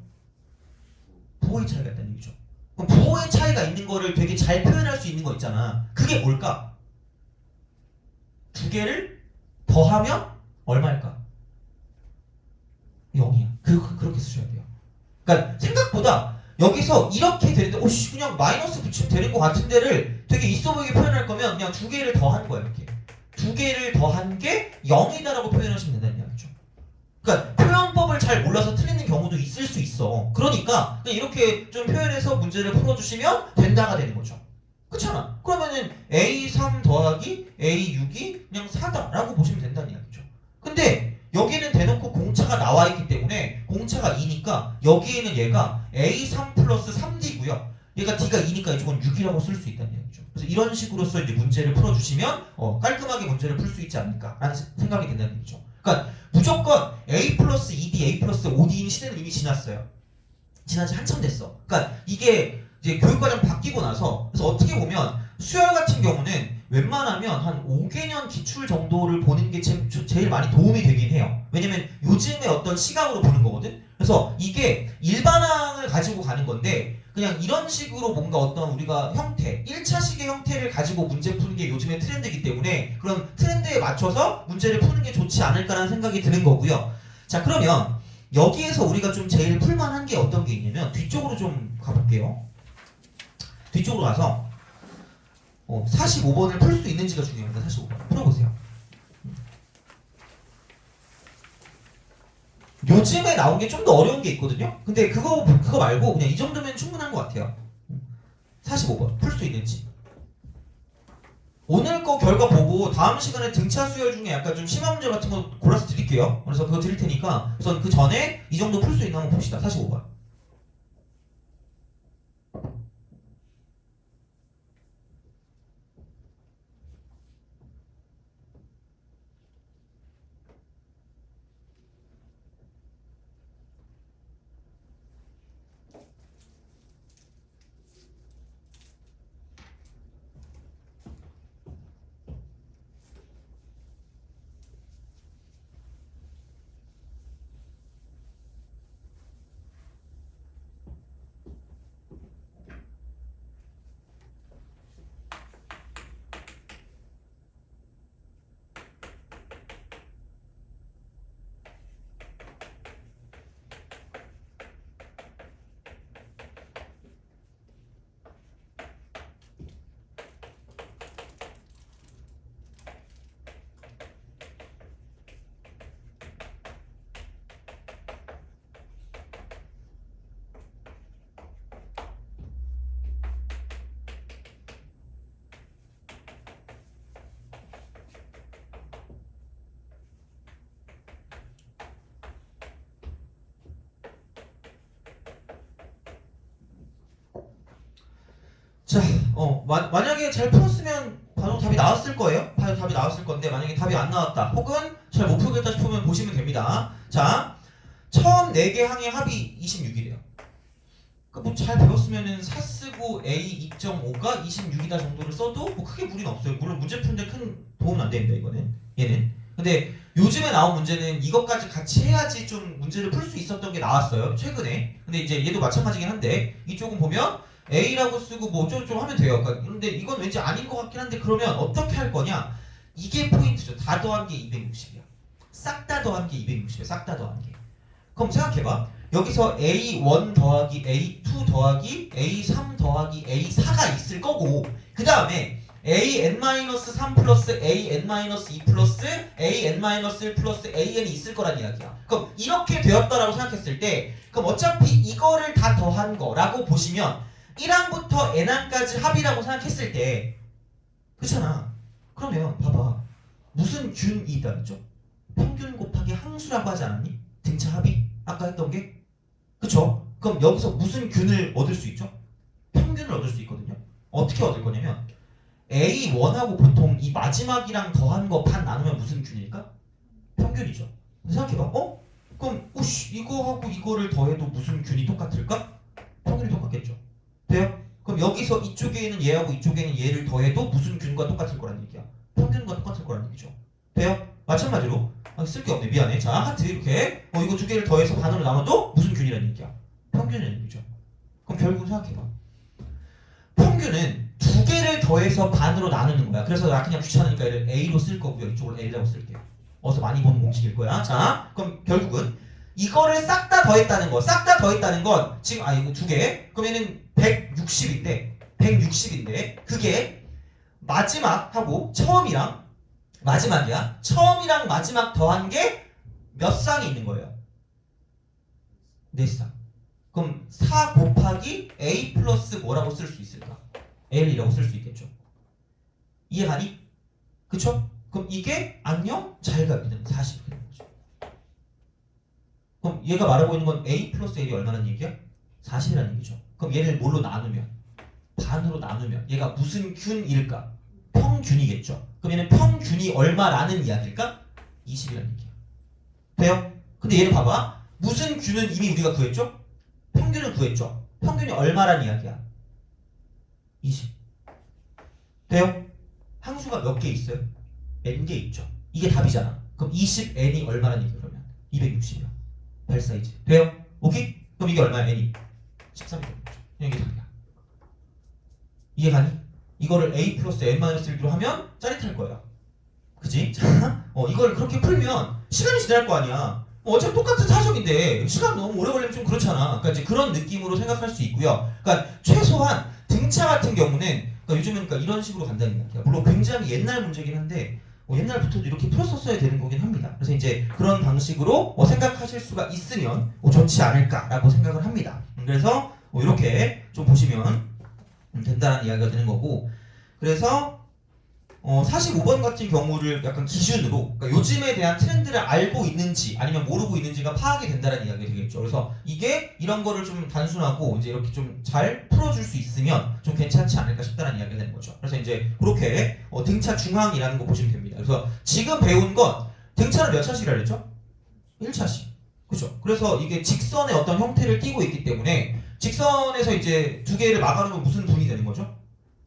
부호의 차이가 있다는 얘기죠. 그럼 부호의 차이가 있는 거를 되게 잘 표현할 수 있는 거 있잖아. 그게 뭘까? 두 개를 더하면 얼마일까? 0이야. 그렇게 쓰셔야 돼요. 그러니까 생각보다 여기서 이렇게 되는데 오씨 그냥 마이너스 붙이면 되는 것 같은 데를 되게 있어 보이게 표현할 거면 그냥 두 개를 더한 거야. 이렇게. 두 개를 더한 게 0이다라고 표현하시면 된다는 이야기죠. 그러니까 표현법을 잘 몰라서 틀리는 경우도 있을 수 있어. 그러니까 그냥 이렇게 좀 표현해서 문제를 풀어주시면 된다가 되는 거죠. 그렇잖아. 그러면은 A3 더하기 A6이 그냥 4다라고 보시면 된다는 이야기죠. 근데 여기는 대놓고 공차가 나와 있기 때문에 공차가 2니까 여기에는 얘가 A3 플러스 3D고요. 얘가 D가 2니까 이쪽은 6이라고 쓸 수 있다는 얘기죠. 그래서 이런 식으로서 이제 문제를 풀어주시면 깔끔하게 문제를 풀 수 있지 않을까라는 생각이 든다는 얘기죠. 그러니까 무조건 A 플러스 2D, A 플러스 5D인 시대는 이미 지났어요. 지난 지 한참 됐어. 그러니까 이게 이제 교육과정 바뀌고 나서 그래서 어떻게 보면 수열 같은 경우는 웬만하면 한 5개년 기출 정도를 보는 게 제일 많이 도움이 되긴 해요. 왜냐면 요즘의 어떤 시각으로 보는 거거든. 그래서 이게 일반항을 가지고 가는 건데 그냥 이런 식으로 뭔가 어떤 우리가 형태, 1차식의 형태를 가지고 문제 푸는 게 요즘의 트렌드이기 때문에 그럼 트렌드에 맞춰서 문제를 푸는 게 좋지 않을까라는 생각이 드는 거고요. 자 그러면 여기에서 우리가 좀 제일 풀만한 게 어떤 게 있냐면 뒤쪽으로 좀 가볼게요. 뒤쪽으로 가서 45번을 풀 수 있는지가 중요합니다. 45번 풀어보세요. 요즘에 나온 게 좀 더 어려운 게 있거든요. 근데 그거 말고 그냥 이 정도면 충분한 것 같아요. 45번 풀 수 있는지. 오늘 거 결과 보고 다음 시간에 등차 수열 중에 약간 좀 심한 문제 같은 거 골라서 드릴게요. 그래서 그거 드릴 테니까 우선 그 전에 이 정도 풀 수 있나 한번 봅시다. 45번. 자, 만약에 잘 풀었으면 바로 답이 나왔을 거예요. 바로 답이 나왔을 건데 만약에 답이 안 나왔다 혹은 잘 못 풀겠다 싶으면 보시면 됩니다. 자, 처음 4개 항의 합이 26이래요. 그러니까 뭐 잘 배웠으면은 4 쓰고 A 2.5가 26이다 정도를 써도 뭐 크게 무리는 없어요. 물론 문제 푸는데 큰 도움은 안 됩니다. 이거는 얘는. 근데 요즘에 나온 문제는 이것까지 같이 해야지 좀 문제를 풀 수 있었던 게 나왔어요. 최근에. 근데 이제 얘도 마찬가지긴 한데 이쪽은 보면 A라고 쓰고 뭐 어쩌고저쩌고 하면 돼요. 그러니까 근데 이건 왠지 아닌 것 같긴 한데 그러면 어떻게 할 거냐? 이게 포인트죠. 다 더한 게 260이야. 싹 다 더한 게 260이야. 싹 다 더한 게. 그럼 생각해봐. 여기서 A1 더하기 A2 더하기 A3 더하기 A4가 있을 거고 그 다음에 AN-3 플러스 AN-2 플러스 AN-1 플러스 AN이 있을 거란 이야기야. 그럼 이렇게 되었다라고 생각했을 때 그럼 어차피 이거를 다 더한 거라고 보시면 1항부터 n항까지 합이라고 생각했을 때 그렇잖아. 그러면 봐봐. 무슨 균이 있다 그랬죠? 평균 곱하기 항수라고 하지 않았니? 등차 합이? 아까 했던 게? 그쵸? 그럼 여기서 무슨 균을 얻을 수 있죠? 평균을 얻을 수 있거든요. 어떻게 얻을 거냐면 A1하고 보통 이 마지막이랑 더한 거 반 나누면 무슨 균일까? 평균이죠. 생각해봐. 그럼 이거하고 이거를 더해도 무슨 균이 똑같을까? 평균이 똑같겠죠. 돼요? 그럼 여기서 이쪽에 있는 얘하고 이쪽에 있는 얘를 더해도 무슨 균과 똑같을 거란 얘기야. 평균과 똑같을 거란 얘기죠. 돼요? 마찬가지로 쓸 게 없네. 미안해. 자, 하트 이렇게 이거 두 개를 더해서 반으로 나눠도 무슨 균이란 얘기야. 평균이란 얘기죠. 그럼 결국 생각해봐. 평균은 두 개를 더해서 반으로 나누는 거야. 그래서 나 그냥 귀찮으니까 얘를 A로 쓸 거고요. 이쪽으로 L이라고 쓸게요. 어서 많이 보는 공식일 거야. 자, 그럼 결국은 이거를 싹 다 더했다는 거. 싹 다 더했다는 건 지금 이거 두 개. 그러면은 160인데 그게 마지막하고 처음이랑 마지막이야. 처음이랑 마지막 더한 게 몇 쌍이 있는 거예요? 4쌍. 그럼 4 곱하기 A 플러스 뭐라고 쓸 수 있을까? L이라고 쓸 수 있겠죠. 이해가니? 그쵸? 그럼 이게 안녕? 자기값이든 40 되는 거죠. 그럼 얘가 말하고 있는 건 A 플러스 L이 얼마라는 얘기야? 40이라는 얘기죠. 그럼 얘를 뭘로 나누면? 반으로 나누면 얘가 무슨 균일까? 평균이겠죠. 그럼 얘는 평균이 얼마라는 이야기일까? 20이라는 얘기야. 돼요? 근데 얘를 봐봐. 무슨 균은 이미 우리가 구했죠? 평균을 구했죠. 평균이 얼마라는 이야기야? 20. 돼요? 항수가 몇 개 있어요? n개 있죠. 이게 답이잖아. 그럼 20n이 얼마라는 얘기야 그러면? 260이야. 발 사이즈. 돼요? 오케이? 그럼 이게 얼마야? n이? 13이 되는 거죠. 이게 답이야. 이해가니? 이거를 a 플러스 n-1로 하면 짜릿할 거야. 그지? 자, 이걸 그렇게 풀면 시간이 지날 거 아니야. 어차피 똑같은 사정인데 시간 너무 오래 걸리면 좀 그렇잖아. 그러니까 이제 그런 느낌으로 생각할 수 있고요. 그러니까 최소한 등차 같은 경우는 그러니까 요즘은 그러니까 이런 식으로 간다는 거야. 물론 굉장히 옛날 문제긴 한데 옛날부터도 이렇게 풀었었어야 되는 거긴 합니다. 그래서 이제 그런 방식으로 생각하실 수가 있으면 좋지 않을까라고 생각을 합니다. 그래서 이렇게 좀 보시면 된다는 이야기가 되는 거고 그래서 45번 같은 경우를 약간 기준으로 그러니까 요즘에 대한 트렌드를 알고 있는지 아니면 모르고 있는지가 파악이 된다는 이야기가 되겠죠. 그래서 이게 이런 거를 좀 단순하고 이제 이렇게 좀 잘 풀어줄 수 있으면 좀 괜찮지 않을까 싶다는 이야기가 되는 거죠. 그래서 이제 그렇게 등차 중앙이라는 거 보시면 됩니다. 그래서 지금 배운 건 등차는 몇 차식이라 그랬죠? 1차식. 그죠? 그래서 이게 직선의 어떤 형태를 띠고 있기 때문에 직선에서 이제 두 개를 막아놓으면 무슨 분이 되는 거죠?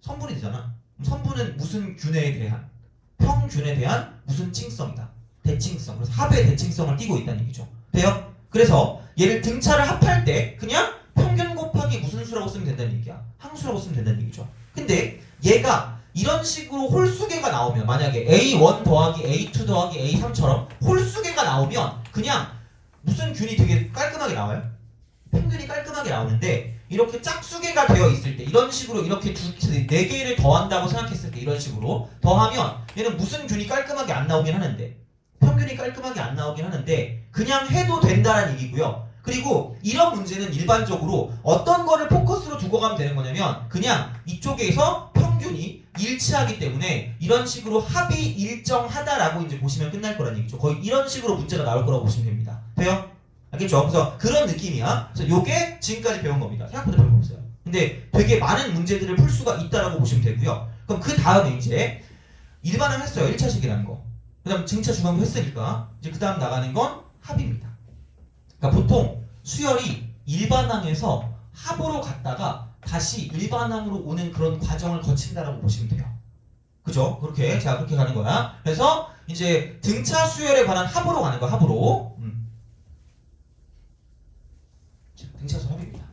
선분이 되잖아. 선분은 무슨 균에 대한 평균에 대한 무슨 칭성이다. 대칭성. 그래서 합의 대칭성을 띠고 있다는 얘기죠. 돼요? 그래서 얘를 등차를 합할 때 그냥 평균 곱하기 무슨 수라고 쓰면 된다는 얘기야. 항수라고 쓰면 된다는 얘기죠. 근데 얘가 이런 식으로 홀수계가 나오면 만약에 A1 더하기 A2 더하기 A3처럼 홀수계가 나오면 그냥 무슨 균이 되게 깔끔하게 나와요? 평균이 깔끔하게 나오는데 이렇게 짝수계가 되어 있을 때 이런 식으로 이렇게 네 개를 더한다고 생각했을 때 이런 식으로 더하면 얘는 무슨 균이 깔끔하게 안 나오긴 하는데 평균이 깔끔하게 안 나오긴 하는데 그냥 해도 된다는 얘기고요. 그리고 이런 문제는 일반적으로 어떤 거를 포커스로 두고 가면 되는 거냐면 그냥 이쪽에서 평균이 일치하기 때문에 이런 식으로 합이 일정하다라고 이제 보시면 끝날 거라는 얘기죠. 거의 이런 식으로 문제가 나올 거라고 보시면 됩니다. 돼요? 알겠죠? 그래서 그런 느낌이야. 그래서 요게 지금까지 배운 겁니다. 생각보다 별거 없어요. 근데 되게 많은 문제들을 풀 수가 있다라고 보시면 되고요. 그럼 그 다음에 이제 일반항 했어요. 1차식이라는 거. 그 다음 증차 중앙도 했으니까 이제 그 다음 나가는 건 합입니다. 그러니까 보통 수열이 일반항에서 합으로 갔다가 다시 일반항으로 오는 그런 과정을 거친다라고 보시면 돼요. 그죠? 그렇게 자 그렇게 가는 거야. 그래서 이제 등차 수열에 관한 합으로 가는 거야. 합으로. 자, 등차수 합입니다.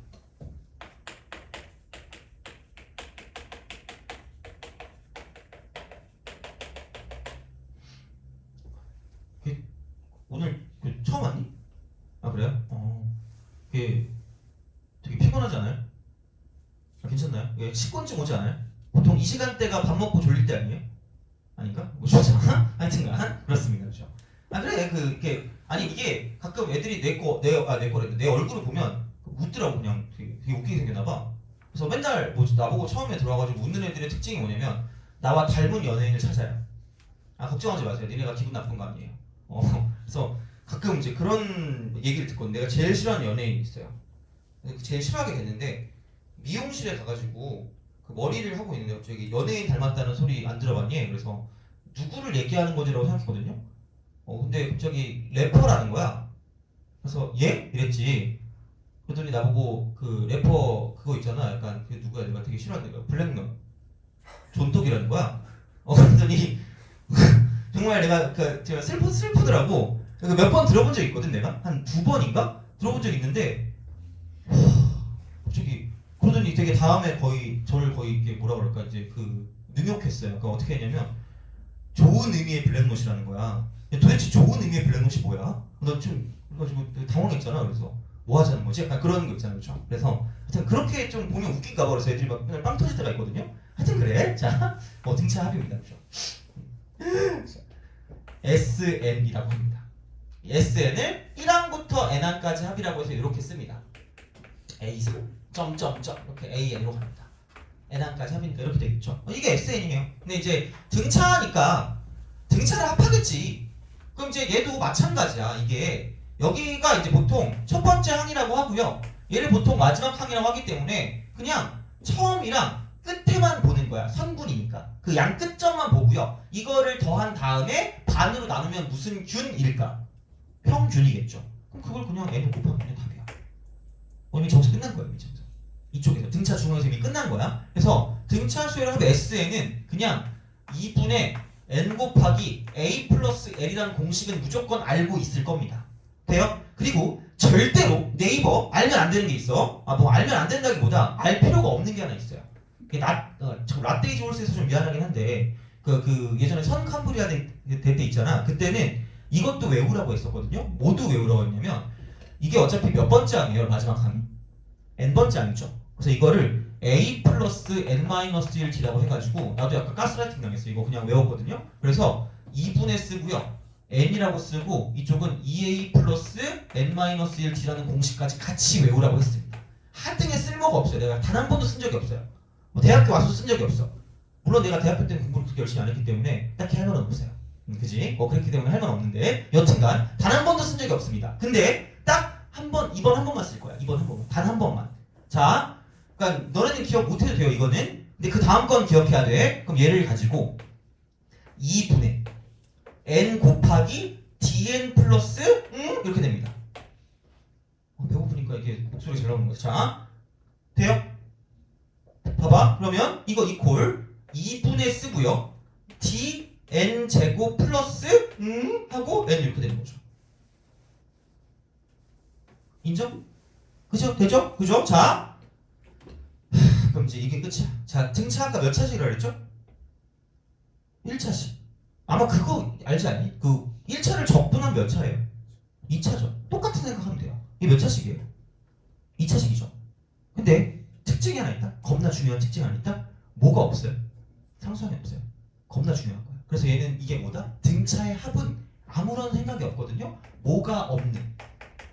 오늘 처음 왔니? 아 그래요? 이게 되게 피곤하지 않아요? 아, 괜찮나요? 10분쯤 오지 않아요? 보통 이 시간대가 밥 먹고 졸릴 때 아니에요? 아닌가? 뭐 좋잖아? 하여튼간 그렇습니다. 그렇죠? 아 그래 이게 아니 이게 가끔 애들이 내 얼굴을 보면 웃더라고. 그냥 되게 웃기게 생겼나봐. 그래서 맨날 뭐 나보고 처음에 들어와가지고 웃는 애들의 특징이 뭐냐면 나와 닮은 연예인을 찾아요. 아 걱정하지 마세요. 니네가 기분 나쁜 거 아니에요. 그래서 가끔 이제 그런 얘기를 듣고 내가 제일 싫어하는 연예인이 있어요. 제일 싫어하게 됐는데 미용실에 가가지고 그 머리를 하고 있는데 갑자기 연예인 닮았다는 소리 안 들어봤니? 그래서 누구를 얘기하는 거지라고 생각했거든요. 근데 갑자기 래퍼라는 거야. 그래서 예? 이랬지. 그러더니 나보고 그 래퍼 그거 있잖아. 약간 그 누구야? 내가 되게 싫어하는 거야. 블랙넌 존독이라는 거야. 그러더니 정말 내가 제가 슬프더라고. 몇 번 들어본 적 있거든. 내가 한 2번인가 들어본 적 있는데 갑자기 그러더니 되게 다음에 저를 거의 이게 뭐라 그럴까 이제 능욕했어요. 그러니까 어떻게 했냐면 좋은 의미의 블랙넛이라는 거야. 도대체 좋은 의미의 블랙넛이 뭐야? 나 좀 그래가지고 당황했잖아. 그래서 뭐 하자는 거지? 약간 그런 거 있잖아요. 그렇죠? 그래서 하여튼 그렇게 좀 보면 웃긴가 봐. 그래서 애들이 막 맨날 빵 터질 때가 있거든요. 하여튼 그래. 자, 등차 합입니다. 그렇죠? SN이라고 합니다. SN을 1항부터 N항까지 합이라고 해서 이렇게 씁니다. A3 점점점 이렇게 AN으로 갑니다. N항까지 합이니까 이렇게 되겠죠. 이게 SN이에요. 근데 이제 등차니까 등차를 합하겠지. 그럼 이제 얘도 마찬가지야. 이게 여기가 이제 보통 첫 번째 항이라고 하고요. 얘를 보통 마지막 항이라고 하기 때문에 그냥 처음이랑 끝에만 보는 거야. 선분이니까. 그 양 끝점만 보고요. 이거를 더한 다음에 반으로 나누면 무슨 균일까? 평균이겠죠. 그럼 그걸 그냥 N 곱하면 그냥 답이야. 이미 저기서 끝난 거야. 이쪽에서 등차 중앙에서 이미 끝난 거야. 그래서 등차 수열의 합의 SN은 그냥 2분의 N 곱하기 A 플러스 L이라는 공식은 무조건 알고 있을 겁니다. 돼요? 그리고 절대로 네이버 알면 안 되는 게 있어. 뭐 알면 안 된다기보다 알 필요가 없는 게 하나 있어요. 라떼이즈 홀스에서 좀 미안하긴 한데 그 예전에 선 캄브리아 대 때 있잖아. 그때는 이것도 외우라고 했었거든요. 모두 외우라고 했냐면 이게 어차피 몇 번째 항이에요. 마지막 항이 N번째 항이죠. 그래서 이거를 A 플러스 N-1D라고 해가지고 나도 약간 가스라이팅 당했어. 이거 그냥 외웠거든요. 그래서 2분의 쓰고요. N이라고 쓰고 이쪽은 2A 플러스 N-1D라는 공식까지 같이 외우라고 했습니다. 하등에 쓸모가 없어요. 내가 단 한 번도 쓴 적이 없어요. 뭐 대학교 와서 쓴 적이 없어. 물론 내가 대학교 때는 공부를 그렇게 열심히 안 했기 때문에 딱히 할 말은 없어요. 그지? 그렇기 때문에 할 말은 없는데 여튼간 단 한 번도 쓴 적이 없습니다. 근데 딱 한 번, 이번 한 번만 쓸 거야. 이번 한 번만. 단 한 번만. 자, 그러니까 너네는 기억 못 해도 돼요, 이거는. 근데 그 다음 건 기억해야 돼. 그럼 얘를 가지고 2분의 n 곱하기 dn 플러스 이렇게 됩니다. 배고프니까 이게 목소리 잘 나오는 거죠. 자, 돼요? 봐봐. 그러면 이거 이퀄 2분의 쓰고요. dn 제곱 플러스 하고 n 이렇게 되는 거죠. 인정? 그죠? 되죠? 그죠? 자, 그럼 이제 이게 끝이야. 자, 등차 아까 몇 차식이라 그랬죠? 1차식. 아마 그거 알지 않니? 그 1차를 적분한 몇 차예요? 2차죠. 똑같은 생각하면 돼요. 이게 몇 차식이에요? 2차식이죠. 근데 특징이 하나 있다? 겁나 중요한 특징이 하나 있다? 뭐가 없어요? 상수항이 없어요. 겁나 중요한 거야. 그래서 얘는 이게 뭐다? 등차의 합은 아무런 생각이 없거든요. 뭐가 없는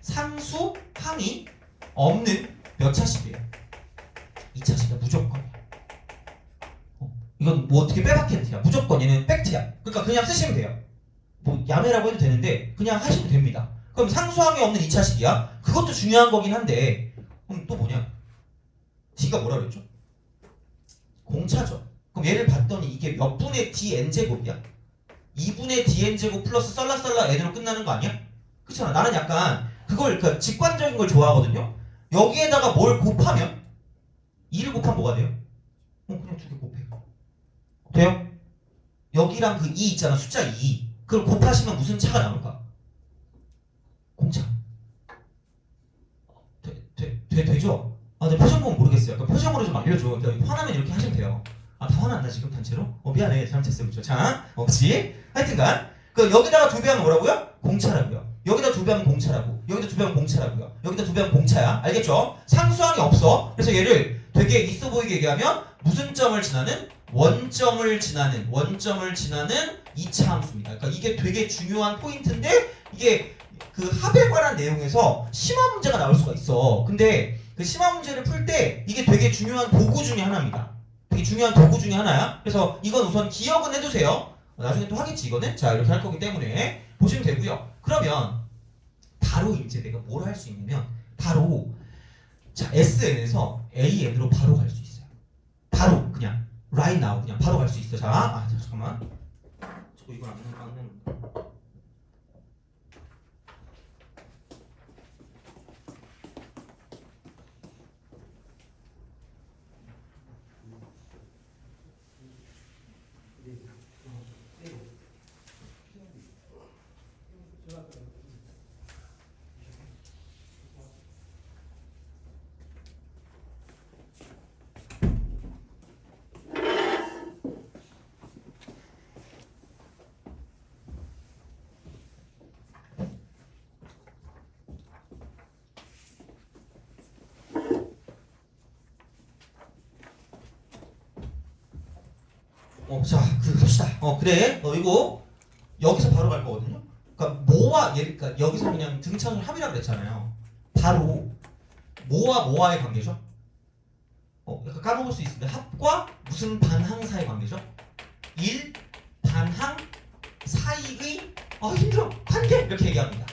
상수, 항이 없는 몇 차식이에요? 2차식이야. 무조건. 이건 뭐 어떻게 빼박힌트야. 무조건 얘는 팩트야. 그러니까 그냥 쓰시면 돼요. 뭐 야매라고 해도 되는데 그냥 하시면 됩니다. 그럼 상수항이 없는 2차식이야. 그것도 중요한 거긴 한데 그럼 또 뭐냐? d가 뭐라 그랬죠? 공차죠. 그럼 얘를 봤더니 이게 몇 분의 dn제곱이야? 2분의 dn제곱 플러스 썰라썰라 n으로 끝나는 거 아니야? 그렇잖아. 나는 약간 그걸 그러니까 직관적인 걸 좋아하거든요. 여기에다가 뭘 곱하면 2를 곱하면 뭐가 돼요? 그냥 2개 곱해. 돼요? 여기랑 그 2 있잖아. 숫자 2. 그걸 곱하시면 무슨 차가 나올까? 공차. 되죠? 아, 근데 표정 보면 모르겠어요. 그러니까 표정으로 좀 알려줘. 그러니까 화나면 이렇게 하시면 돼요. 아, 다 화났나 지금 단체로? 미안해. 잘못했어요. 그렇죠? 자, 그치? 하여튼간 그 여기다가 2배 하면 뭐라고요? 공차라고요. 여기다 2배 하면 공차라고. 여기다 2배 하면 공차라고요. 여기다 2배 하면 공차야. 알겠죠? 상수항이 없어. 그래서 얘를 되게 있어 보이게 얘기하면 무슨 점을 지나는? 원점을 지나는 2차 함수입니다. 그러니까 이게 되게 중요한 포인트인데 이게 그 합에 관한 내용에서 심화 문제가 나올 수가 있어. 근데 그 심화 문제를 풀 때 이게 되게 중요한 도구 중에 하나입니다. 되게 중요한 도구 중에 하나야. 그래서 이건 우선 기억은 해두세요. 나중에 또 하겠지 이거는. 자, 이렇게 할 거기 때문에 보시면 되고요. 그러면 바로 이제 내가 뭘 할 수 있냐면 바로 자 SN에서 AN으로 바로 갈 수 있어요. 바로 그냥 right now 그냥 바로 갈 수 있어. 자, 잠깐만. 저거 이걸 안 넣는. 자, 갑시다. 그래. 이거 여기서 바로 갈 거거든요. 그러니까 뭐와 그러니까 여기서 그냥 등차를 합이라고 그랬잖아요. 바로 뭐와 뭐와의 관계죠? 약간 까먹을 수 있는데 합과 무슨 반항 사이 관계죠? 1 반항 사이의 힘들어 관계 이렇게 얘기합니다.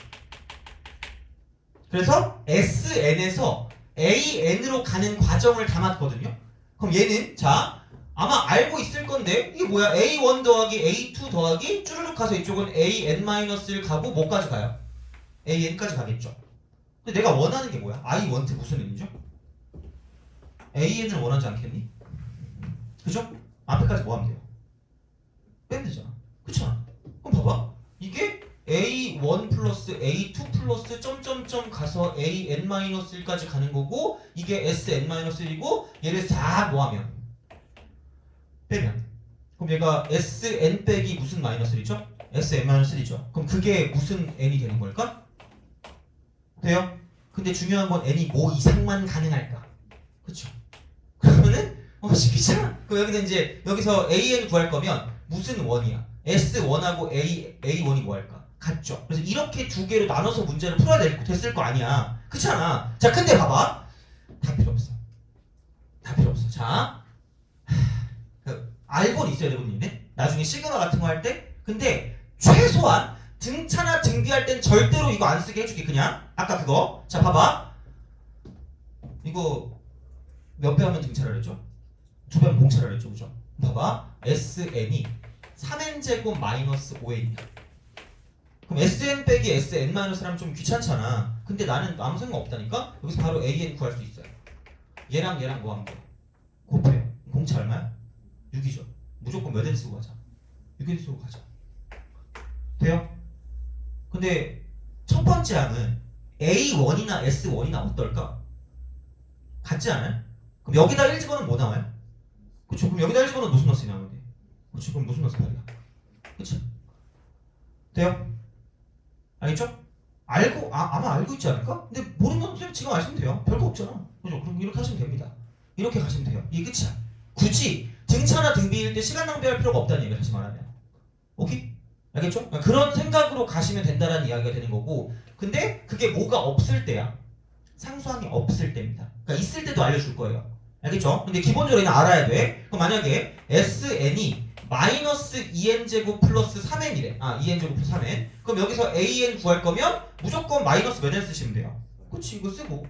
그래서 SN에서 AN으로 가는 과정을 담았거든요. 그럼 얘는 자 아마 알고 있을 건데 이게 뭐야? A1 더하기 A2 더하기 쭈르륵 가서 이쪽은 AN-1을 가고 뭐까지 가요? AN까지 가겠죠. 근데 내가 원하는 게 뭐야? I want 무슨 의미죠? AN을 원하지 않겠니? 그죠? 앞에까지 뭐 하면 돼요? 빼면 되잖아. 그렇잖아. 그럼 봐봐. 이게 A1 플러스 A2 플러스 점점점 가서 AN-1까지 가는 거고 이게 SN-1이고 얘를 싹 뭐하면 빼면 그럼 얘가 SN 빼기 무슨 마이너스1이죠? SN-1이죠. 그럼 그게 무슨 n이 되는 걸까? 돼요? 근데 중요한 건 n이 뭐 이상만 가능할까? 그쵸? 그러면은 귀찮아. 그럼 여기는 이제 여기서 an 구할 거면 무슨 원이야? S1하고 A1이 뭐 할까? 같죠? 그래서 이렇게 두 개로 나눠서 문제를 풀어야 됐을 거 아니야. 그렇잖아. 자, 근데 봐봐. 다 필요 없어. 다 필요 없어. 자, 알고는 있어야 되거든요. 나중에 시그마 같은 거 할 때. 근데 최소한 등차나 등비할 땐 절대로 이거 안 쓰게 해줄게. 그냥 아까 그거. 자 봐봐. 이거 몇 배 하면 등차를 했죠? 2배 하면 공차를 했죠. 그죠? 봐봐. SN이 3n제곱 마이너스 5n이야. 그럼 SN 빼기 SN 마이너스 하면 좀 귀찮잖아. 근데 나는 아무 생각 없다니까? 여기서 바로 AN 구할 수 있어요. 얘랑 얘랑 뭐 하면 돼? 곱해요. 공차 얼마야? 6이죠. 무조건 몇 n 쓰고 가자. 6n 쓰고 가자. 돼요? 근데 첫 번째 항은 A1이나 S1이나 어떨까? 같지 않아요? 그럼 여기다 1 집어넣으면 뭐 나와요? 그쵸? 그럼 여기다 1 집어넣으면 무슨 너스 나오면 돼? 그쵸? 그럼 무슨 너스 발이야? 그쵸? 돼요? 알겠죠? 알고 아마 알고 있지 않을까? 근데 모르면 선생님 지금 아시면 돼요. 별거 없잖아. 그죠? 그럼 이렇게 하시면 됩니다. 이렇게 가시면 돼요. 이게 끝이야. 굳이 등차나 등비일 때 시간 낭비할 필요가 없다는 얘기를 다시 말하면. 오케이? 알겠죠? 그러니까 그런 생각으로 가시면 된다는 이야기가 되는 거고, 근데 그게 뭐가 없을 때야. 상수항이 없을 때입니다. 그러니까 있을 때도 알려줄 거예요. 알겠죠? 근데 기본적으로 얘는 알아야 돼. 그럼 만약에 SN이 마이너스 2n제곱 플러스 3n이래. 2n제곱 플러스 3n. 그럼 여기서 AN 구할 거면 무조건 마이너스 몇 n 쓰시면 돼요. 그치, 이거 쓰고.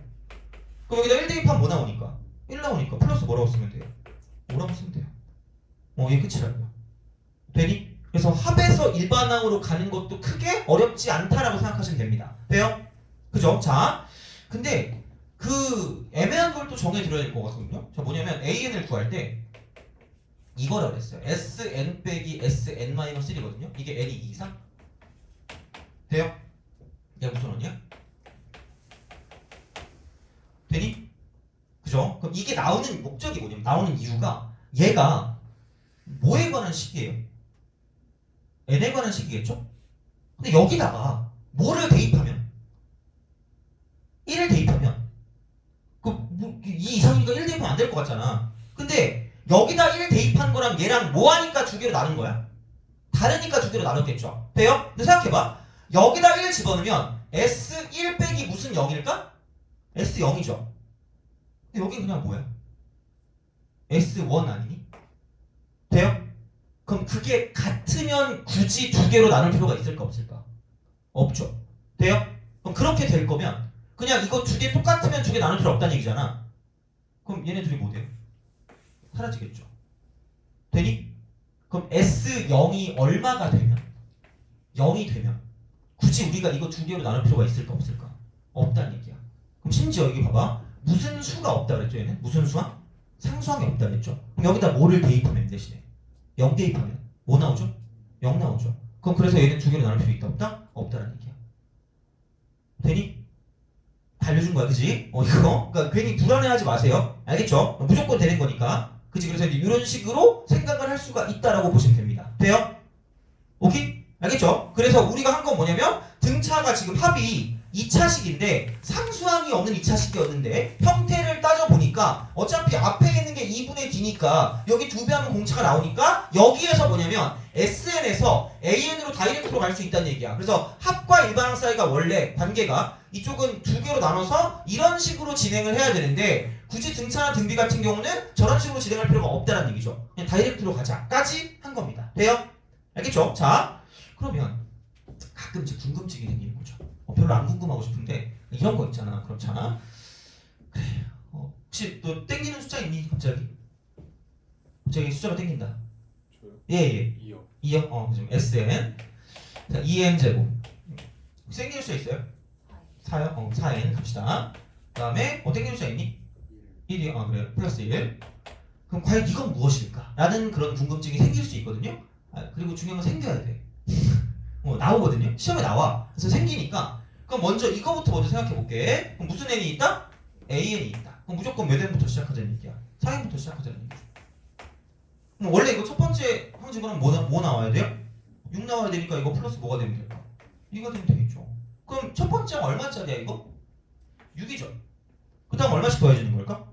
그럼 여기다 1 대입하면 뭐 나오니까? 1 나오니까 플러스 뭐라고 쓰면 돼요? 5라고 쓰면 돼요. 이게 끝이라고요. 되니? 그래서 합에서 일반항으로 가는 것도 크게 어렵지 않다라고 생각하시면 됩니다. 돼요? 그죠? 자, 근데 그 애매한 걸 또 정해드려야 될 것 같거든요. 자, 뭐냐면 AN을 구할 때 이거라고 그랬어요. SN 빼기 SN-1이거든요. 이게 N이 2 이상? 돼요? 얘가 무슨 원이야? 되니? 그죠? 그럼 이게 나오는 목적이 뭐냐면, 나오는 이유가 얘가 뭐에 관한 식이에요? n에 관한 식이겠죠? 근데 여기다가 뭐를 대입하면? 1을 대입하면 이 이상이니까 1 대입하면 안 될 것 같잖아. 근데 여기다 1 대입한 거랑 얘랑 뭐 하니까 두 개로 나눈 거야? 다르니까 두 개로 나눴겠죠? 돼요? 근데 생각해봐. 여기다 1 집어넣으면 S1 빼기 무슨 0일까? S0이죠. 근데 여기 그냥 뭐야? S1 아니니? 돼요? 그럼 그게 같으면 굳이 두 개로 나눌 필요가 있을까 없을까? 없죠. 돼요? 그럼 그렇게 될 거면 그냥 이거 두 개 똑같으면 두 개 나눌 필요 없다는 얘기잖아. 그럼 얘네 둘이 뭐 돼요? 사라지겠죠. 되니? 그럼 S0이 얼마가 되면? 0이 되면 굳이 우리가 이거 두 개로 나눌 필요가 있을까 없을까? 없다는 얘기야. 그럼 심지어 여기 봐봐. 무슨 수가 없다 그랬죠 얘는? 무슨 수항? 상수항이 없다 그랬죠. 그럼 여기다 뭐를 대입하면 대신에? 0 대입하면 뭐 나오죠? 0 나오죠. 그럼 그래서 얘는 두 개로 나눌 필요 있다 없다? 없다라는 얘기야. 되니? 다 알려준 거야, 그지? 이거. 그러니까 괜히 불안해하지 마세요. 알겠죠? 무조건 되는 거니까. 그지? 그래서 이제 이런 식으로 생각을 할 수가 있다라고 보시면 됩니다. 돼요? 오케이? 알겠죠? 그래서 우리가 한 건 뭐냐면 등차가 지금 합이 2차식인데 상수항이 없는 2차식이었는데 형태를 따져보니까 어차피 앞에 있는 게 2분의 D니까 여기 2배 하면 공차가 나오니까 여기에서 뭐냐면 SN에서 AN으로 다이렉트로 갈 수 있다는 얘기야. 그래서 합과 일반항 사이가 원래 관계가 이쪽은 두 개로 나눠서 이런 식으로 진행을 해야 되는데 굳이 등차나 등비 같은 경우는 저런 식으로 진행할 필요가 없다는 얘기죠. 그냥 다이렉트로 가자까지 한 겁니다. 돼요? 알겠죠? 자, 그러면 가끔 이제 궁금증이 생기는 거죠. 별로 안 궁금하고 싶은데 이런 거 있잖아. 그렇잖아. 그래. 혹시 또 땡기는 숫자 있니? 갑자기? 갑자기 숫자가 땡긴다. 저요? 예. 2요. 2요? 지금 SN. 자, 2n 제곱. 땡기는 숫자 있어요? 4요? 4n 갑시다. 그 다음에 땡기는 숫자 있니? 1이요? 그래요. 플러스 1. 그럼 과연 이건 무엇일까? 라는 그런 궁금증이 생길 수 있거든요. 그리고 중요한 건 생겨야 돼. 나오거든요. 시험에 나와. 그래서 생기니까 그럼 먼저 이거부터 먼저 생각해 볼게. 그럼 무슨 n이 있다? an이 있다. 그럼 무조건 몇 n부터 시작하자는 얘기야? 4n부터 시작하자는 얘기죠. 그럼 원래 이거 첫 번째 항집어는 뭐 나와야 돼요? 6 나와야 되니까 이거 플러스 뭐가 되면 될까? 이거 되면 되겠죠. 그럼 첫 번째가 얼마짜리야 이거? 6이죠. 그 다음 얼마씩 더해지는 걸까?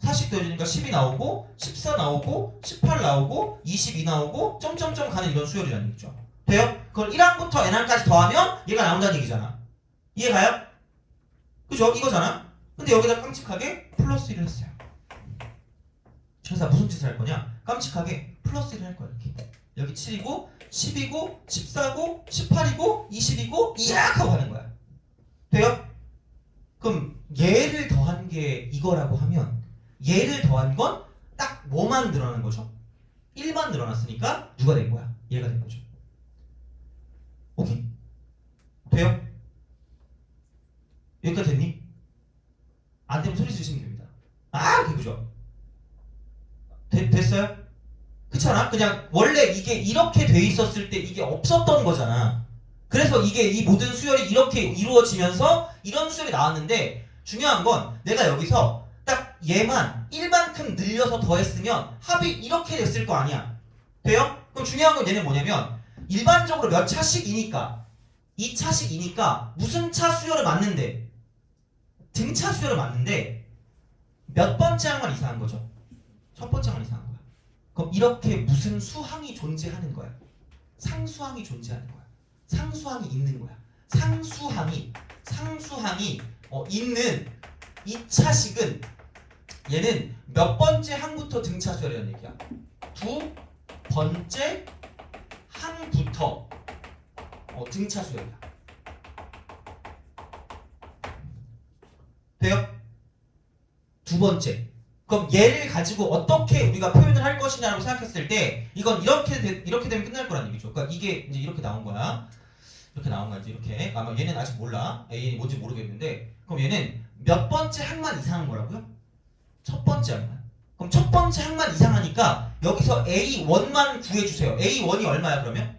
4씩 더해지니까 10이 나오고 14 나오고 18 나오고 22 나오고 점점점 가는 이런 수열이라는 얘기죠. 돼요? 그걸 1항부터 n항까지 더하면 얘가 나온다는 얘기잖아. 이해가요? 그죠? 이거잖아. 근데 여기다 깜찍하게 플러스 1을 했어요. 그래서 무슨 짓을 할 거냐? 깜찍하게 플러스 1을 할 거야. 이렇게. 여기 7이고 10이고 14고 18이고 20이고 이약 하고 하는 거야. 돼요? 그럼 얘를 더한 게 이거라고 하면 얘를 더한 건 딱 뭐만 늘어나는 거죠? 1만 늘어났으니까 누가 된 거야? 얘가 된 거죠. 오케이? 돼요? 여기까지 됐니? 안 되면 소리 지르시면 됩니다. 아, 그죠? 됐어요? 그렇잖아? 그냥 원래 이게 이렇게 돼 있었을 때 이게 없었던 거잖아. 그래서 이게 이 모든 수열이 이렇게 이루어지면서 이런 수열이 나왔는데 중요한 건 내가 여기서 딱 얘만 1만큼 늘려서 더했으면 합이 이렇게 됐을 거 아니야. 돼요? 그럼 중요한 건 얘는 뭐냐면 일반적으로 몇 차씩이니까 2차씩이니까 무슨 차 수열을 맞는데 등차 수열을 맞는데 몇 번째 항만 이상한 거죠? 첫 번째 항만 이상한 거야. 그럼 이렇게 무슨 수항이 존재하는 거야? 상수항이 존재하는 거야. 상수항이 있는 거야. 상수항이 있는 이 차식은 얘는 몇 번째 항부터 등차 수열이라는 얘기야? 두 번째 항부터 등차 수열이야. 돼요? 두 번째. 그럼 얘를 가지고 어떻게 우리가 표현을 할 것이냐고 생각했을 때 이건 이렇게 되면 끝날 거란 얘기죠. 그러니까 이게 이제 이렇게 나온 거야. 이렇게 나온 거지. 이렇게. 아마 얘는 아직 몰라. AN이 뭔지 모르겠는데 그럼 얘는 몇 번째 항만 이상한 거라고요? 첫 번째 항만. 그럼 첫 번째 항만 이상하니까 여기서 A1만 구해주세요. A1이 얼마야 그러면?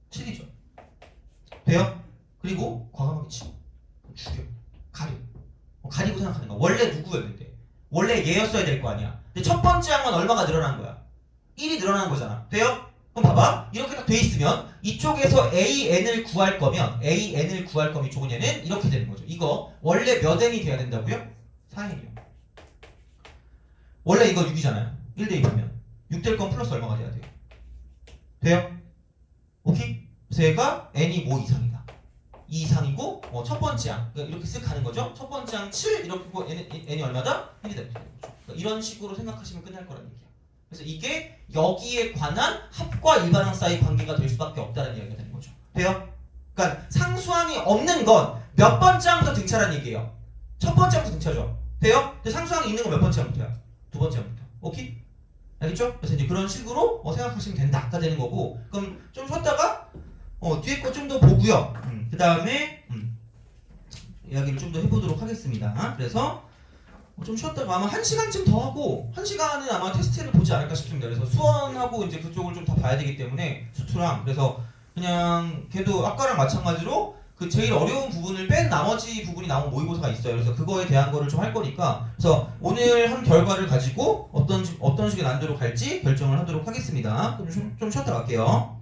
7이죠. 돼요? 그리고 과감하게 치고 죽여. 가리고 생각하는 거야. 원래 누구였는데? 원래 얘였어야 될 거 아니야. 근데 첫 번째 항만 얼마가 늘어난 거야? 1이 늘어난 거잖아. 돼요? 그럼 봐봐. 이렇게 딱 돼 있으면 이쪽에서 AN을 구할 거면 이쪽은 얘는 이렇게 되는 거죠. 이거 원래 몇 N이 돼야 된다고요? 4N이요. 원래 이거 6이잖아요. 1대 2하면 6 될 건 플러스 얼마가 돼야 돼요? 돼요? 오케이? 그래서 얘가 N이 뭐 이상이다. 2 이상이고 첫 번째 항 그러니까 이렇게 쓱 가는 거죠. 첫 번째 항 7 이렇게 고 N이 얼마다? 1이 되는 거죠. 그러니까 이런 식으로 생각하시면 끝날 거라는 얘기야. 그래서 이게 여기에 관한 합과 일반항 사이 관계가 될 수밖에 없다는 이야기가 되는 거죠. 돼요? 그러니까 상수항이 없는 건 몇 번째 항부터 등차라는 얘기예요. 첫 번째 항부터 등차죠. 돼요? 근데 상수항이 있는 건 몇 번째 항부터야? 두 번째 항부터. 오케이? 알겠죠? 그래서 이제 그런 식으로 생각하시면 된다 되는 거고 그럼 좀 쉬었다가 뒤에 거 좀 더 보고요. 그 다음에 이야기를 좀 더 해보도록 하겠습니다. 그래서 좀 쉬었다가 아마 1시간쯤 더 하고 1시간은 아마 테스트를 보지 않을까 싶습니다. 그래서 수원하고 이제 그쪽을 좀 다 봐야 되기 때문에 수투랑 그래서 그냥 걔도 아까랑 마찬가지로 그 제일 어려운 부분을 뺀 나머지 부분이 나온 모의고사가 있어요. 그래서 그거에 대한 거를 좀 할 거니까 그래서 오늘 한 결과를 가지고 어떤 식의 난이도로 갈지 결정을 하도록 하겠습니다. 좀 쉬었다 갈게요.